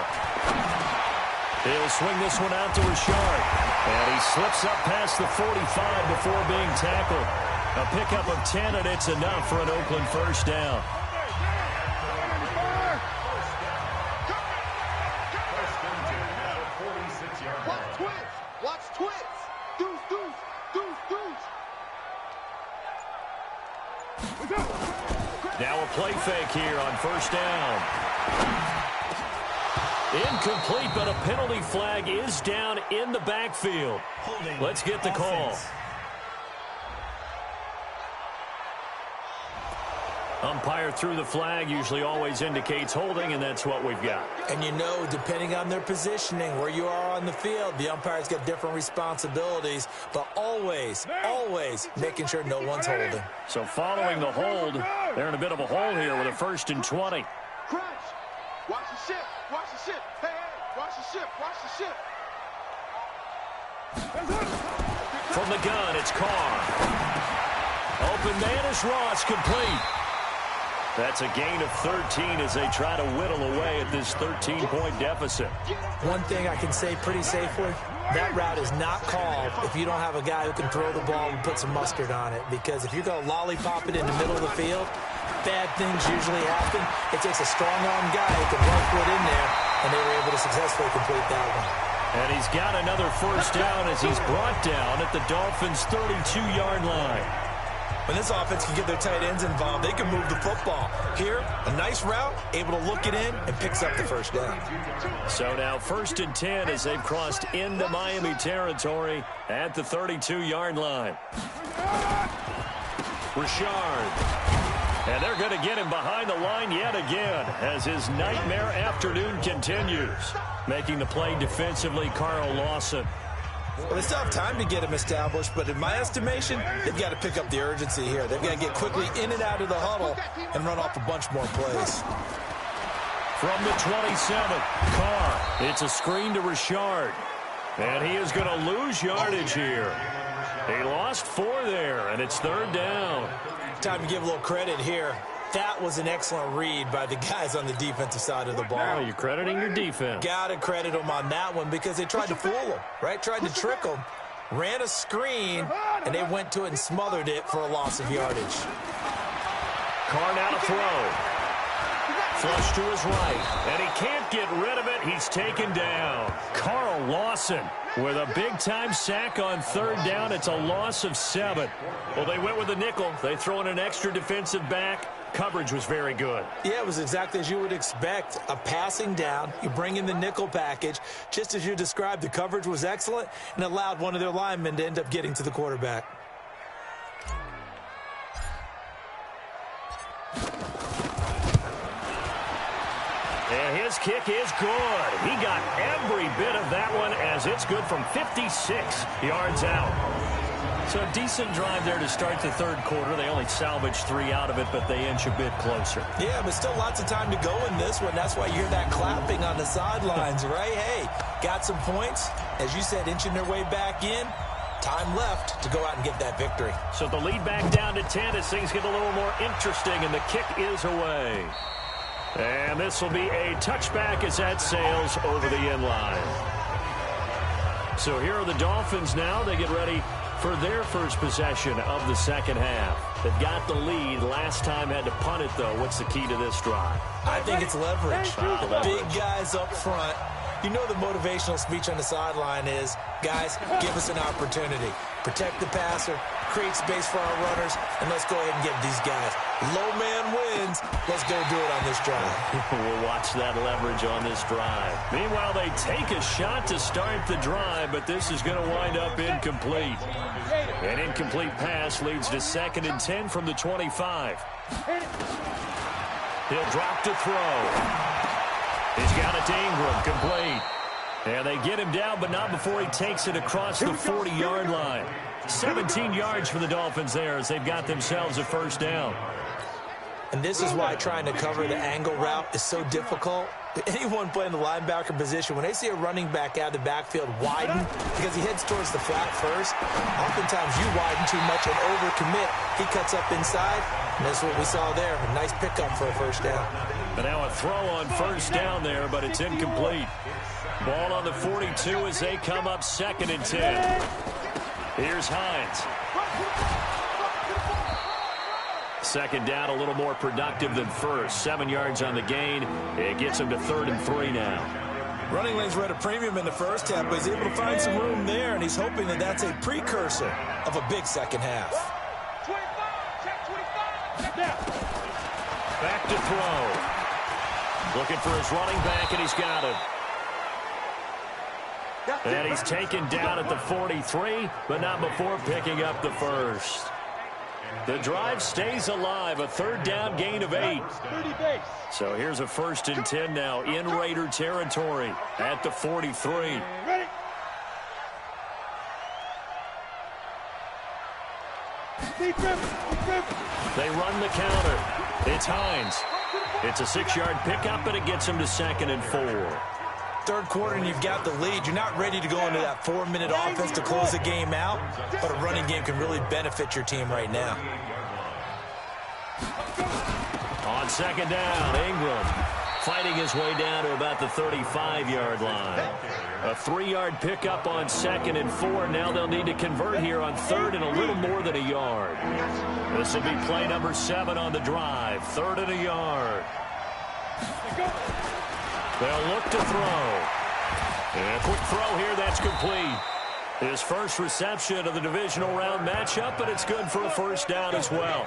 He'll swing this one out to Richard. And he slips up past the 45 before being tackled. A pickup of 10, and it's enough for an Oakland first down. Watch twins. Deuce. Now a play fake here on first down. Incomplete, but a penalty flag is down in the backfield. Let's get the call. Umpire threw the flag, usually always indicates holding, and that's what we've got. And you know, depending on their positioning, where you are on the field, the umpire's got different responsibilities, but always making sure no one's holding. So following the hold, they're in a bit of a hole here with a 1st and 20. Crunch. Watch the ship. Hey, watch the ship. From the gun, it's Carr. Open man is Ross, complete. That's a gain of 13 as they try to whittle away at this 13-point deficit. One thing I can say pretty safely, that route is not called if you don't have a guy who can throw the ball and put some mustard on it. Because if you're going to lollipop it in the middle of the field, bad things usually happen. It takes a strong-arm guy who can right foot in there, and they were able to successfully complete that one. And he's got another first down as he's brought down at the Dolphins' 32-yard line. When this offense can get their tight ends involved, they can move the football. Here, a nice route, able to look it in, and picks up the first down. So now 1st and 10 as they've crossed into Miami territory at the 32-yard line. Richard. And they're going to get him behind the line yet again as his nightmare afternoon continues. Making the play defensively, Carl Lawson. Well, they still have time to get him established, but in my estimation, they've got to pick up the urgency here. They've got to get quickly in and out of the huddle and run off a bunch more plays. From the 27, Carr. It's a screen to Richard. And he is going to lose yardage here. He lost 4 there, and it's 3rd down. Time to give a little credit here. That was an excellent read by the guys on the defensive side of the ball. Oh, you're crediting your defense. Got to credit them on that one because they tried to fool them, right? Tried to trick them, ran a screen, and they went to it and smothered it for a loss of yardage. Carr now to throw. Flush to his right, and he can't get rid of it. He's taken down. Carl Lawson with a big-time sack on 3rd down. It's a loss of 7. Well, they went with a nickel. They throw in an extra defensive back. Coverage was very good. Yeah, it was exactly as you would expect. A passing down. You bring in the nickel package. Just as you described, the coverage was excellent and allowed one of their linemen to end up getting to the quarterback. And his kick is good. He got every bit of that one as it's good from 56 yards out. So a decent drive there to start the 3rd quarter. They only salvaged 3 out of it, but they inch a bit closer. Yeah, but still lots of time to go in this one. That's why you hear that clapping on the sidelines, right? Hey, got some points. As you said, inching their way back in. Time left to go out and get that victory. So the lead back down to 10 as things get a little more interesting, and the kick is away. And this will be a touchback as that sails over the end line. So here are the Dolphins now. They get ready for their first possession of the second half. They've got the lead. Last time had to punt it, though. What's the key to this drive? I think it's leverage. Big guys up front. You know the motivational speech on the sideline is, guys, give us an opportunity. Protect the passer, create space for our runners, and let's go ahead and get these guys. Low man wins. Let's go do it on this drive. We'll watch that leverage on this drive. Meanwhile, they take a shot to start the drive, but this is going to wind up incomplete. An incomplete pass leads to 2nd and 10 from the 25. He'll drop to throw. He's got it to Ingram, complete. And they get him down, but not before he takes it across the 40-yard line. 17 yards for the Dolphins there as they've got themselves a first down. And this is why trying to cover the angle route is so difficult. Anyone playing the linebacker position, when they see a running back out of the backfield widen because he heads towards the flat first, oftentimes you widen too much and overcommit. He cuts up inside, and that's what we saw there. A nice pickup for a first down. And now a throw on first down there, but it's incomplete. Ball on the 42 as they come up 2nd and 10. Here's Hines. 2nd down, a little more productive than first. 7 yards on the gain. It gets him to 3rd and 3 now. Running lanes were at a premium in the first half, but he's able to find some room there, and he's hoping that that's a precursor of a big second half. 25, check 25, Back to throw. Looking for his running back, and he's got him. And he's taken down at the 43, but not before picking up the first. The drive stays alive, a 3rd down gain of 8. So here's a 1st and 10 now in Raider territory at the 43. They run the counter. It's Hines. It's a 6-yard pickup, and it gets him to 2nd and 4. Third quarter and you've got the lead. You're not ready to go into that 4-minute offense to close the game out, but a running game can really benefit your team right now. On 2nd down, Ingram fighting his way down to about the 35-yard line. A 3-yard pickup on 2nd and 4. Now they'll need to convert here on 3rd and a little more than a yard. This will be play number 7 on the drive. 3rd and a yard. They'll look to throw. And a quick throw here, that's complete. His first reception of the divisional round matchup, but it's good for a first down as well.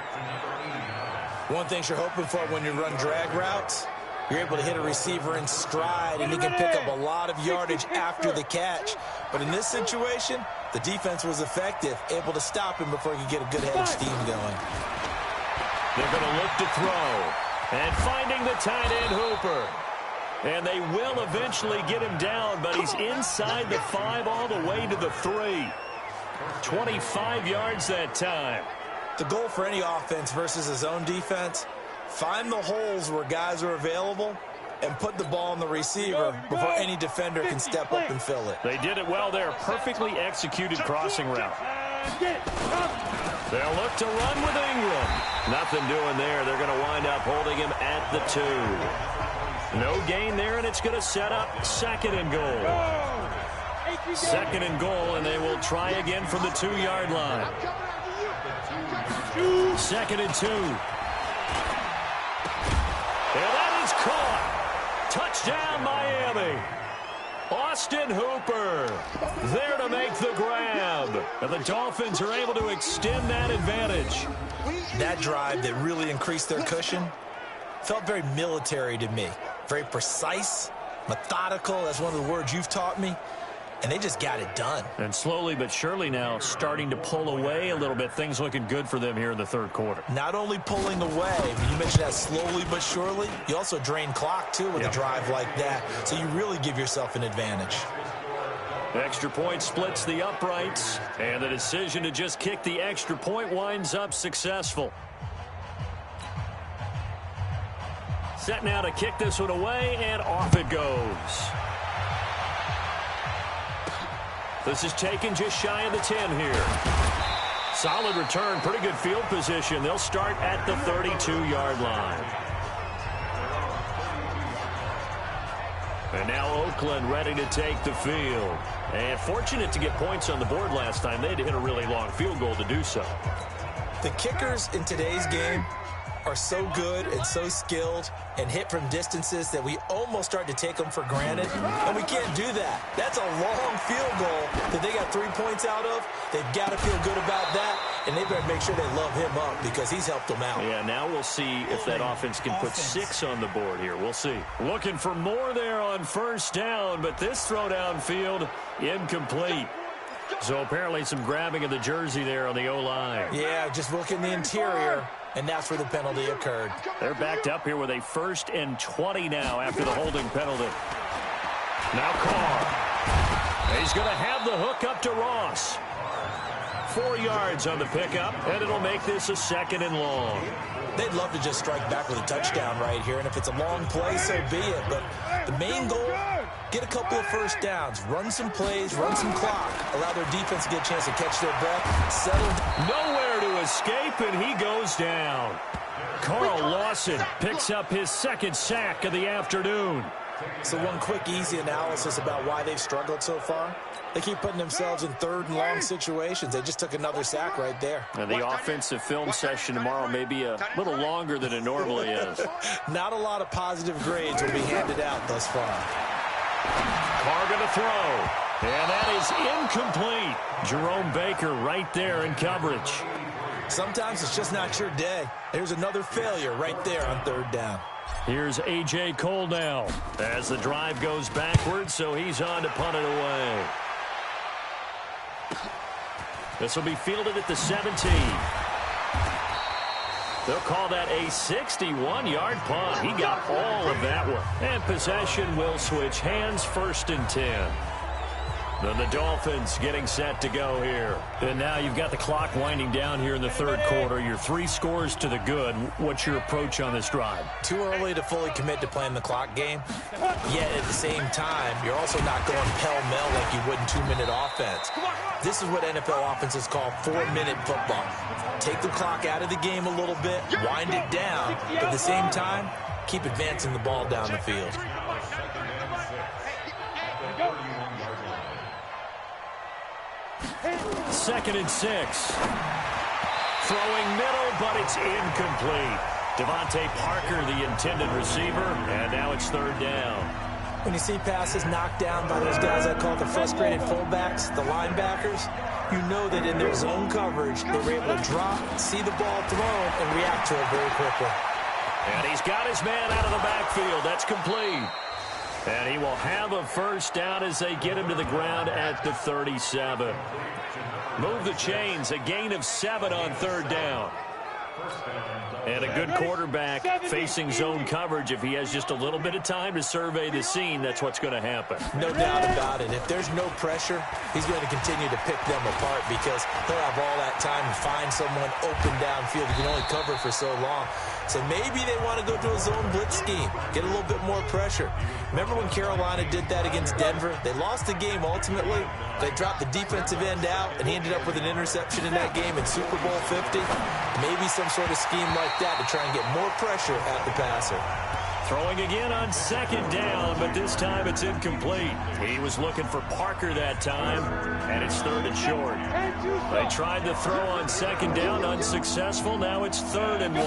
One thing you're hoping for when you run drag routes, you're able to hit a receiver in stride, and he can pick up a lot of yardage after the catch. But in this situation, the defense was effective, able to stop him before he could get a good head of steam going. They're going to look to throw. And finding the tight end, Hooper. And they will eventually get him down, but he's inside the 5 all the way to the 3. 25 yards that time. The goal for any offense versus his own defense, find the holes where guys are available and put the ball on the receiver before any defender can step up and fill it. They did it well there. Perfectly executed crossing route. They'll look to run with Ingram. Nothing doing there. They're going to wind up holding him at the 2. No gain there, and it's going to set up 2nd and goal. 2nd and goal, and they will try again from the 2-yard line. 2nd and 2. And that is caught. Touchdown, Miami. Austin Hooper there to make the grab. And the Dolphins are able to extend that advantage. That drive that really increased their cushion felt very military to me. Very precise, methodical. That's one of the words you've taught me. And they just got it done. And slowly but surely now starting to pull away a little bit. Things looking good for them here in the 3rd quarter. Not only pulling away, you mentioned that slowly but surely, you also drain clock, too, with a drive like that. So you really give yourself an advantage. Extra point splits the uprights, and the decision to just kick the extra point winds up successful. Set now to kick this one away, and off it goes. This is taken just shy of the 10 here. Solid return, pretty good field position. They'll start at the 32-yard line. And now Oakland ready to take the field. And fortunate to get points on the board last time. They had to hit a really long field goal to do so. The kickers in today's game are so good and so skilled and hit from distances that we almost start to take them for granted, and we can't do that. That's a long field goal that they got 3 points out of. They've got to feel good about that, and they better make sure they love him up because he's helped them out. Yeah, now we'll see if that offense can put 6 on the board here. We'll see. Looking for more there on first down, but this throw downfield incomplete. So apparently some grabbing of the jersey there on the O-line. Yeah, just look in the interior, and that's where the penalty occurred. They're backed up here with a 1st and 20 now after the holding penalty. Now Carr. He's going to have the hook up to Ross. 4 yards on the pickup, and it'll make this a 2nd and long. They'd love to just strike back with a touchdown right here, and if it's a long play, so be it. But the main goal, get a couple of first downs, run some plays, run some clock, allow their defense to get a chance to catch their breath, settle. Nowhere to escape, and he goes down. Carl Lawson picks up his 2nd sack of the afternoon. So one quick, easy analysis about why they've struggled so far. They keep putting themselves in 3rd and long situations. They just took another sack right there. And the offensive film session tomorrow may be a little longer than it normally is. Not a lot of positive grades will be handed out thus far. Carr going to throw. And that is incomplete. Jerome Baker right there in coverage. Sometimes it's just not your day. There's another failure right there on 3rd down. Here's A.J. Cole now as the drive goes backwards, so he's on to punt it away. This will be fielded at the 17. They'll call that a 61-yard punt. He got all of that one. And possession will switch hands, 1st and 10. Then the Dolphins getting set to go here. And now you've got the clock winding down here in the 3rd quarter. You're 3 scores to the good. What's your approach on this drive? Too early to fully commit to playing the clock game. Yet at the same time, you're also not going pell-mell like you would in 2-minute offense. This is what NFL offenses call 4-minute football. Take the clock out of the game a little bit, wind it down, but at the same time, keep advancing the ball down the field. Second and 6. Throwing middle, but it's incomplete. Devontae Parker, the intended receiver, and now it's 3rd down. When you see passes knocked down by those guys I call the frustrated fullbacks, the linebackers, you know that in their zone coverage, they were able to drop, see the ball thrown, and react to it very quickly. And he's got his man out of the backfield. That's complete. And he will have a 1st down as they get him to the ground at the 37. Move the chains, a gain of 7 on 3rd down. And a good quarterback facing zone coverage. If he has just a little bit of time to survey the scene, that's what's going to happen. No doubt about it. If there's no pressure, he's going to continue to pick them apart because he'll have all that time to find someone open downfield. You can only cover for so long. So maybe they want to go to a zone blitz scheme, get a little bit more pressure. Remember when Carolina did that against Denver? They lost the game ultimately. They dropped the defensive end out, and he ended up with an interception in that game in Super Bowl 50. Maybe some sort of scheme like that to try and get more pressure at the passer. Throwing again on 2nd down, but this time it's incomplete. He was looking for Parker that time, and it's 3rd and short. They tried to throw on 2nd down, unsuccessful. Now it's 3rd and 1.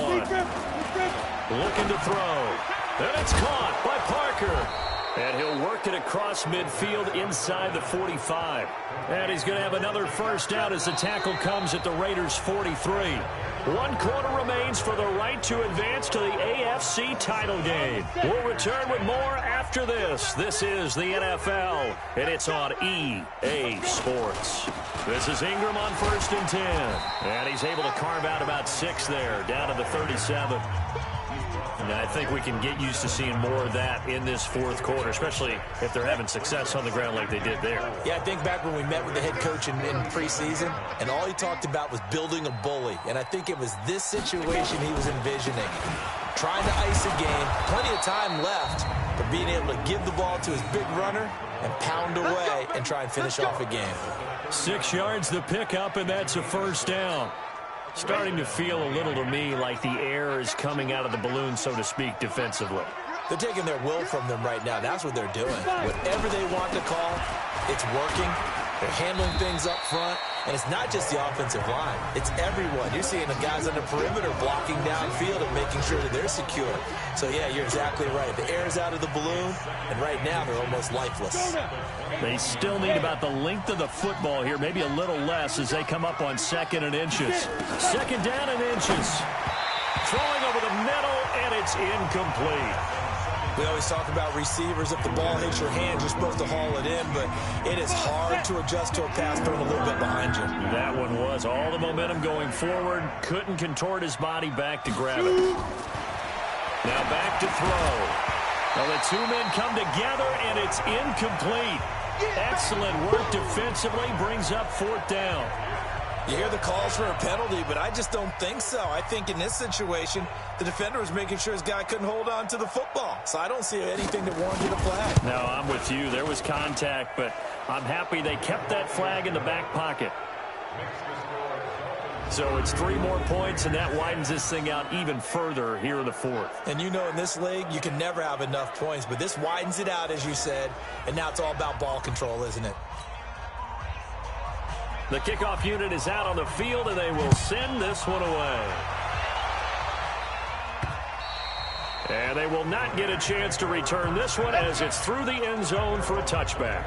Looking to throw. And it's caught by Parker. And he'll work it across midfield inside the 45. And he's going to have another 1st down as the tackle comes at the Raiders' 43. 1 quarter remains for the right to advance to the AFC title game. We'll return with more after this. This is the NFL, and it's on EA Sports. This is Ingram on 1st and 10. And he's able to carve out about 6 there, down to the 37. And I think we can get used to seeing more of that in this 4th quarter, especially if they're having success on the ground like they did there. Yeah, I think back when we met with the head coach in preseason, and all he talked about was building a bully. And I think it was this situation he was envisioning. Trying to ice a game, plenty of time left, but being able to give the ball to his big runner and pound away and try and finish off a game. 6 yards the pickup, and that's a 1st down. Starting to feel a little to me like the air is coming out of the balloon, so to speak, defensively. They're taking their will from them right now. That's what they're doing. Whatever they want to call, it's working. They're handling things up front. And it's not just the offensive line. It's everyone. You're seeing the guys on the perimeter blocking downfield and making sure that they're secure. So, yeah, you're exactly right. The air's out of the balloon, and right now they're almost lifeless. They still need about the length of the football here, maybe a little less as they come up on 2nd and inches. 2nd down and inches. Throwing over the middle, and it's incomplete. We always talk about receivers. If the ball hits your hands, you're supposed to haul it in, but it is hard to adjust to a pass thrown a little bit behind you. That one was all the momentum going forward. Couldn't contort his body back to grab it. Now back to throw. Well, the two men come together, and it's incomplete. Excellent work defensively. Brings up 4th down. You hear the calls for a penalty, but I just don't think so. I think in this situation, the defender was making sure his guy couldn't hold on to the football. So I don't see anything that warranted a flag. No, I'm with you. There was contact, but I'm happy they kept that flag in the back pocket. So it's 3 more points, and that widens this thing out even further here in the 4th. And you know in this league, you can never have enough points, but this widens it out, as you said, and now it's all about ball control, isn't it? The kickoff unit is out on the field, and they will send this one away. And they will not get a chance to return this one as it's through the end zone for a touchback.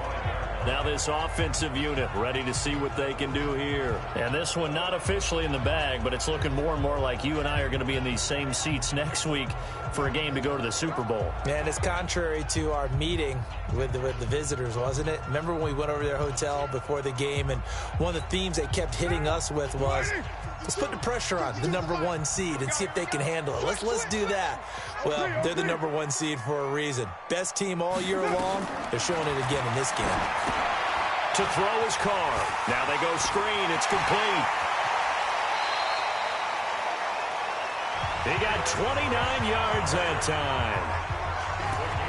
Now this offensive unit ready to see what they can do here. And this one not officially in the bag, but it's looking more and more like you and I are going to be in these same seats next week for a game to go to the Super Bowl. And it's contrary to our meeting with the visitors, wasn't it? Remember when we went over to their hotel before the game, and one of the themes they kept hitting us with was, let's put the pressure on the #1 seed and see if they can handle it. Let's do that. Well, they're the #1 seed for a reason. Best team all year long. They're showing it again in this game. To throw is Carr. Now they go screen. It's complete. He got 29 yards that time.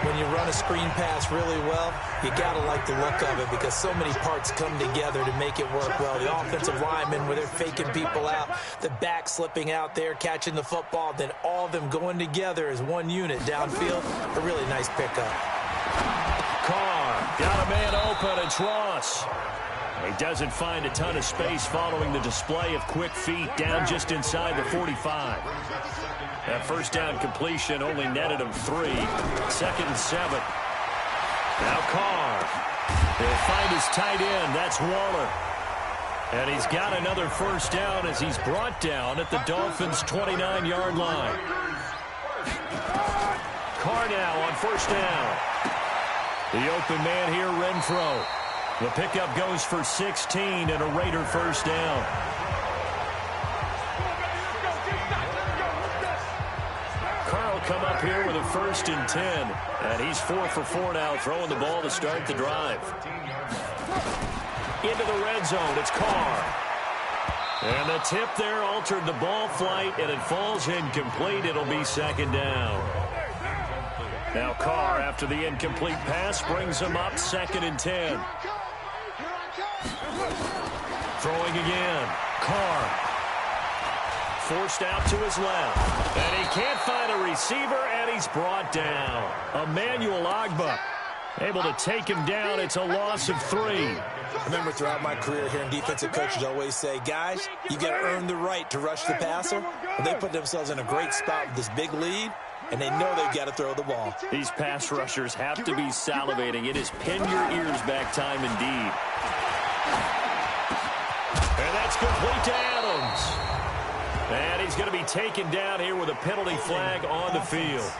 When you run a screen pass really well, you got to like the look of it because so many parts come together to make it work well. The offensive linemen, where they're faking people out, the back slipping out there, catching the football, then all of them going together as one unit downfield. A really nice pickup. Carr got a man open. It's Ross. He doesn't find a ton of space following the display of quick feet down just inside the 45. That first down completion only netted him 3. 2nd and 7. Now Carr. He'll find his tight end. That's Waller. And he's got another first down as he's brought down at the Dolphins' 29-yard line. Carr now on first down. The open man here, Renfro. The pickup goes for 16 and a Raider first down. Carl come up here with a 1st and 10. And he's 4 for 4 now, throwing the ball to start the drive. Into the red zone, it's Carr. And the tip there altered the ball flight, and it falls incomplete. It'll be 2nd down. Now Carr, after the incomplete pass, brings him up 2nd and 10. Throwing again. Carr. Forced out to his left. And he can't find a receiver, and he's brought down. Emmanuel Ogbah able to take him down. It's a loss of 3. I remember throughout my career hearing defensive coaches always say, guys, you got to earn the right to rush the passer. Well, they put themselves in a great spot with this big lead, and they know they've got to throw the ball. These pass rushers have to be salivating. It is pin your ears back time indeed. And that's complete to Adams. And he's going to be taken down here with a penalty flag on the field.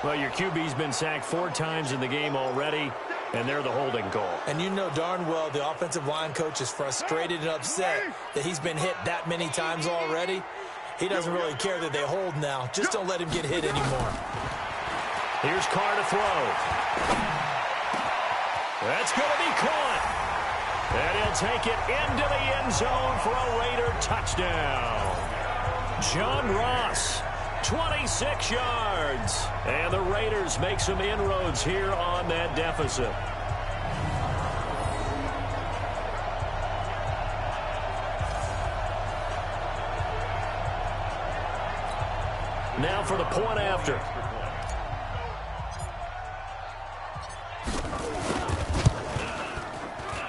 Well, your QB's been sacked 4 times in the game already, and they're the holding call. And you know darn well the offensive line coach is frustrated and upset that he's been hit that many times already. He doesn't really care that they hold now. Just don't let him get hit anymore. Here's Carr to throw. That's going to be caught. And he'll take it into the end zone for a Raider touchdown. John Ross, 26 yards. And the Raiders make some inroads here on that deficit. Now for the point after.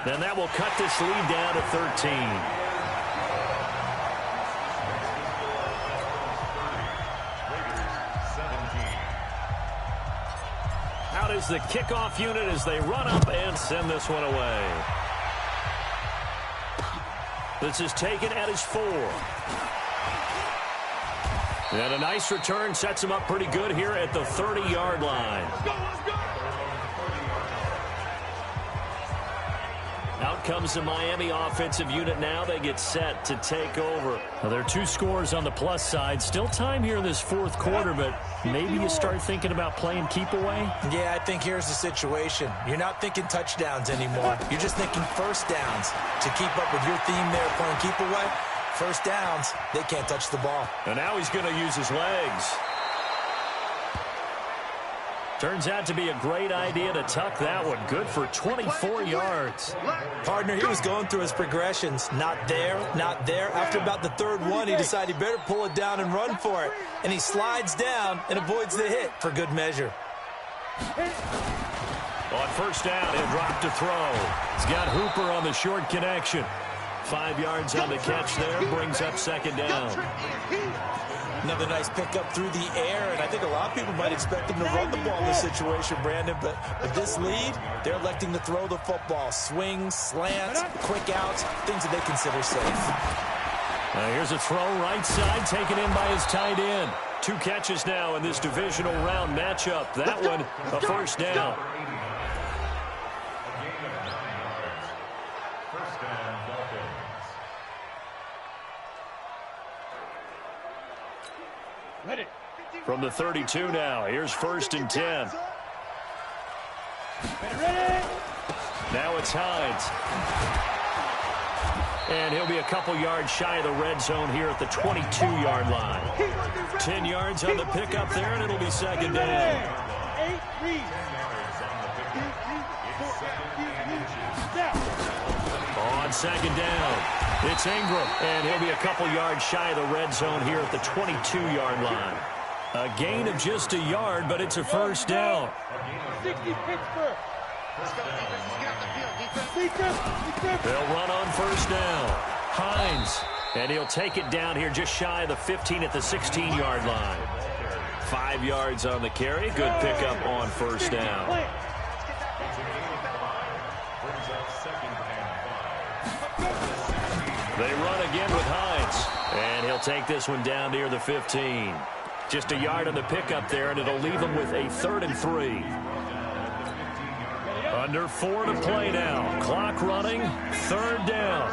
Then that will cut this lead down to 13. Out is the kickoff unit as they run up and send this one away. This is taken at his 4. And a nice return sets him up pretty good here at the 30-yard line. Out comes the Miami offensive unit now. They get set to take over. Well, there are 2 scores on the plus side. Still time here in this 4th quarter, but maybe you start thinking about playing keep away? Yeah, I think here's the situation. You're not thinking touchdowns anymore. You're just thinking first downs. To keep up with your theme there, playing keep away, first downs, they can't touch the ball. And now he's going to use his legs. Turns out to be a great idea to tuck that one. Good for 24 yards. Partner, he was going through his progressions. Not there, not there. After about the 3rd one, he decided he better pull it down and run for it. And he slides down and avoids the hit for good measure. On first down, he'll drop to throw. He's got Hooper on the short connection. 5 yards on the catch there, brings up 2nd down. Another nice pickup through the air, and I think a lot of people might expect him to run the ball in this situation, Brandon, but with this lead, they're electing to throw the football. Swings, slants, quick outs, things that they consider safe. Here's a throw right side, taken in by his tight end. 2 catches now in this divisional round matchup. That one, a first down. From the 32 now, here's 1st and 10. Now it's Hines. And he'll be a couple yards shy of the red zone here at the 22-yard line. 10 yards on the pickup there, and it'll be 2nd down. On 2nd down, it's Ingram, and he'll be a couple yards shy of the red zone here at the 22-yard line. A gain of just a yard, but it's a first down. 60 Pittsburgh. They'll run on first down. Hines, and he'll take it down here just shy of the 15 at the 16-yard line. 5 yards on the carry. Good pickup on first down. They run again with Hines, and he'll take this one down near the 15. Just a yard on the pickup there, and it'll leave them with a 3rd and 3. Under 4 to play now. Clock running. 3rd down.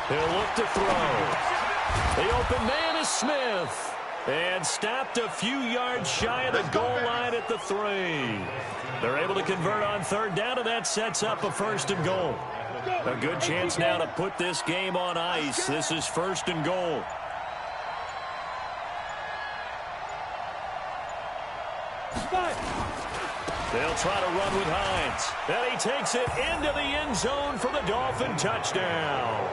He'll look to throw. The open man is Smith. And stopped a few yards shy of the goal line at the 3. They're able to convert on 3rd down, and that sets up a 1st and goal. A good chance now to put this game on ice. This is 1st and goal. They'll try to run with Hines. And he takes it into the end zone for the Dolphin touchdown.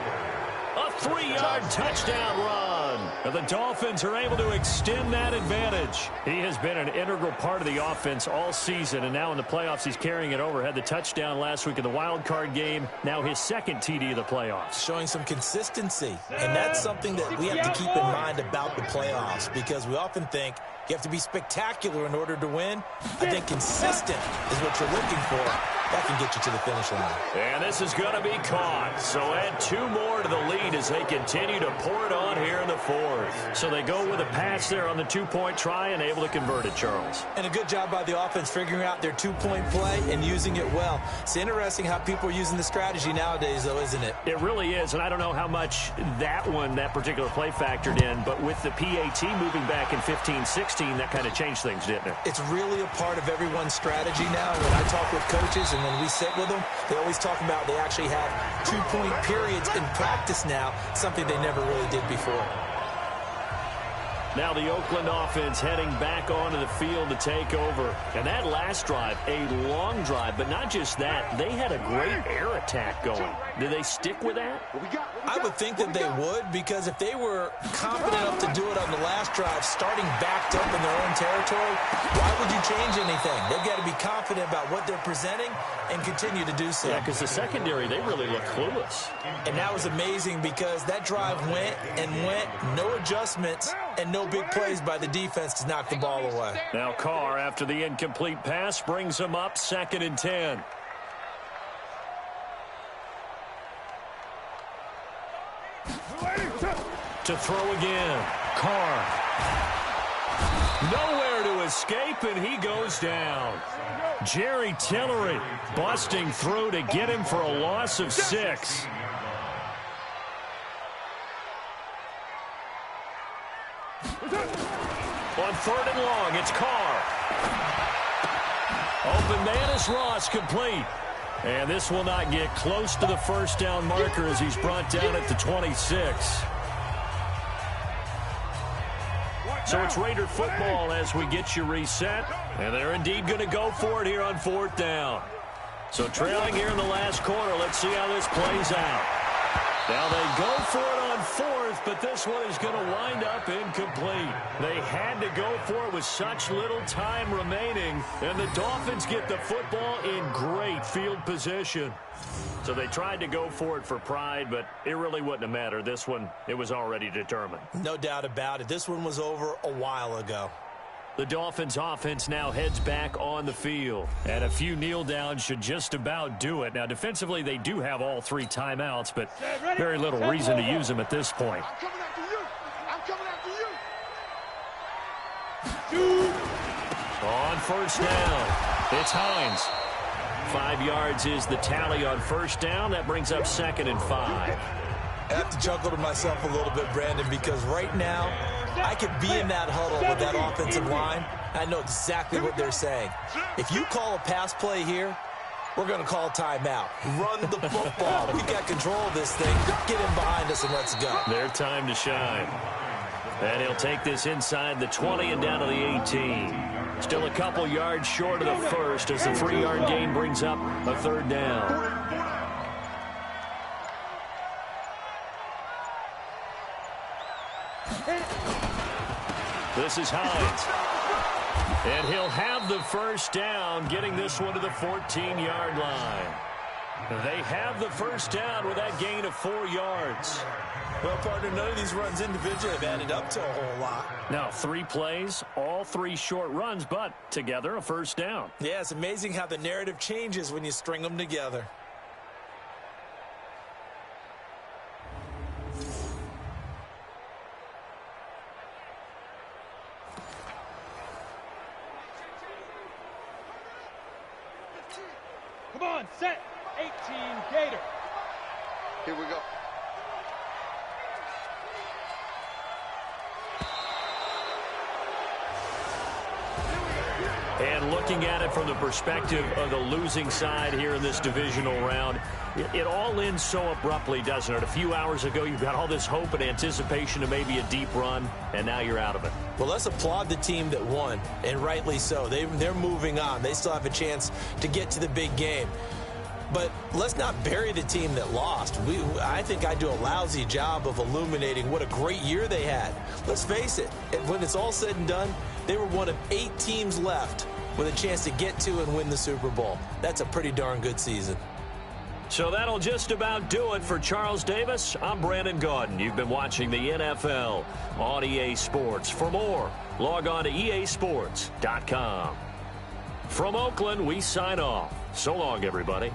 A 3-yard touchdown run. And the Dolphins are able to extend that advantage. He has been an integral part of the offense all season, and now in the playoffs he's carrying it over. Had the touchdown last week in the wild card game. Now his 2nd TD of the playoffs. Showing some consistency, and that's something that we have to keep in mind about the playoffs, because we often think you have to be spectacular in order to win. I think consistent is what you're looking for. That can get you to the finish line. And this is going to be caught. So add 2 more to the lead as they continue to pour it on here in the 4th. So they go with a pass there on the 2-point try and able to convert it, Charles. And a good job by the offense figuring out their 2-point play and using it well. It's interesting how people are using the strategy nowadays, though, isn't it? It really is, and I don't know how much that particular play factored in, but with the PAT moving back in 15-16, that kind of changed things, didn't it? It's really a part of everyone's strategy now. When I talk with coaches and when we sit with them, they always talk about they actually have 2-point periods in practice now, something they never really did before. Now the Oakland offense heading back onto the field to take over. And that last drive, a long drive, but not just that. They had a great air attack going. Did they stick with that? I would think that they would, because if they were confident enough to do it on the last drive, starting backed up in their own territory, why would you change anything? They've got to be confident about what they're presenting and continue to do so. Yeah, because the secondary, they really look clueless. And that was amazing because that drive went and went, no adjustments, and no big plays by the defense to knock the ball away. Now Carr, after the incomplete pass, brings him up 2nd and 10. To throw again. Carr. Nowhere to escape, and he goes down. Jerry Tillery busting through to get him for a loss of 6. On 3rd and long, it's Carr. Open man is Ross, complete. And this will not get close to the first down marker as he's brought down at the 26. So it's Raider football as we get you reset. And they're indeed going to go for it here on 4th down. So trailing here in the last quarter, let's see how this plays out. Now they go for it on 4th, but this one is going to wind up incomplete. They had to go for it with such little time remaining, and the Dolphins get the football in great field position. So they tried to go for it for pride, but it really wouldn't have mattered. This one, it was already determined. No doubt about it. This one was over a while ago. The Dolphins offense now heads back on the field. And a few kneel downs should just about do it. Now, defensively, they do have all 3 timeouts, but very little reason to use them at this point. I'm coming after you. I'm coming after you. On 1st down, it's Hines. 5 yards is the tally on 1st down. That brings up 2nd and 5. I have to chuckle to myself a little bit, Brandon, because right now I could be in that huddle with that offensive line. I know exactly what they're saying. If you call a pass play here, we're going to call a timeout. Run the football. We got control of this thing. Get in behind us and let's go. Their time to shine. And he'll take this inside the 20 and down to the 18. Still a couple yards short of the first as the 3-yard gain brings up a 3rd down. This is Hines. And he'll have the 1st down, getting this one to the 14-yard line. They have the 1st down with that gain of 4 yards. Well, partner, none of these runs individually have added up to a whole lot. Now, 3 plays, all 3 short runs, but together a 1st down. Yeah, it's amazing how the narrative changes when you string them together. Come on, set. 18 Gator. Here we go. And looking at it from the perspective of the losing side here in this divisional round, it all ends so abruptly, doesn't it? A few hours ago, you've got all this hope and anticipation of maybe a deep run, and now you're out of it. Well, let's applaud the team that won, and rightly so. They're moving on. They still have a chance to get to the big game. But let's not bury the team that lost. I think I do a lousy job of illuminating what a great year they had. Let's face it, when it's all said and done, they were one of 8 teams left with a chance to get to and win the Super Bowl. That's a pretty darn good season. So that'll just about do it for Charles Davis. I'm Brandon Gaudin. You've been watching the NFL on EA Sports. For more, log on to easports.com. From Oakland, we sign off. So long, everybody.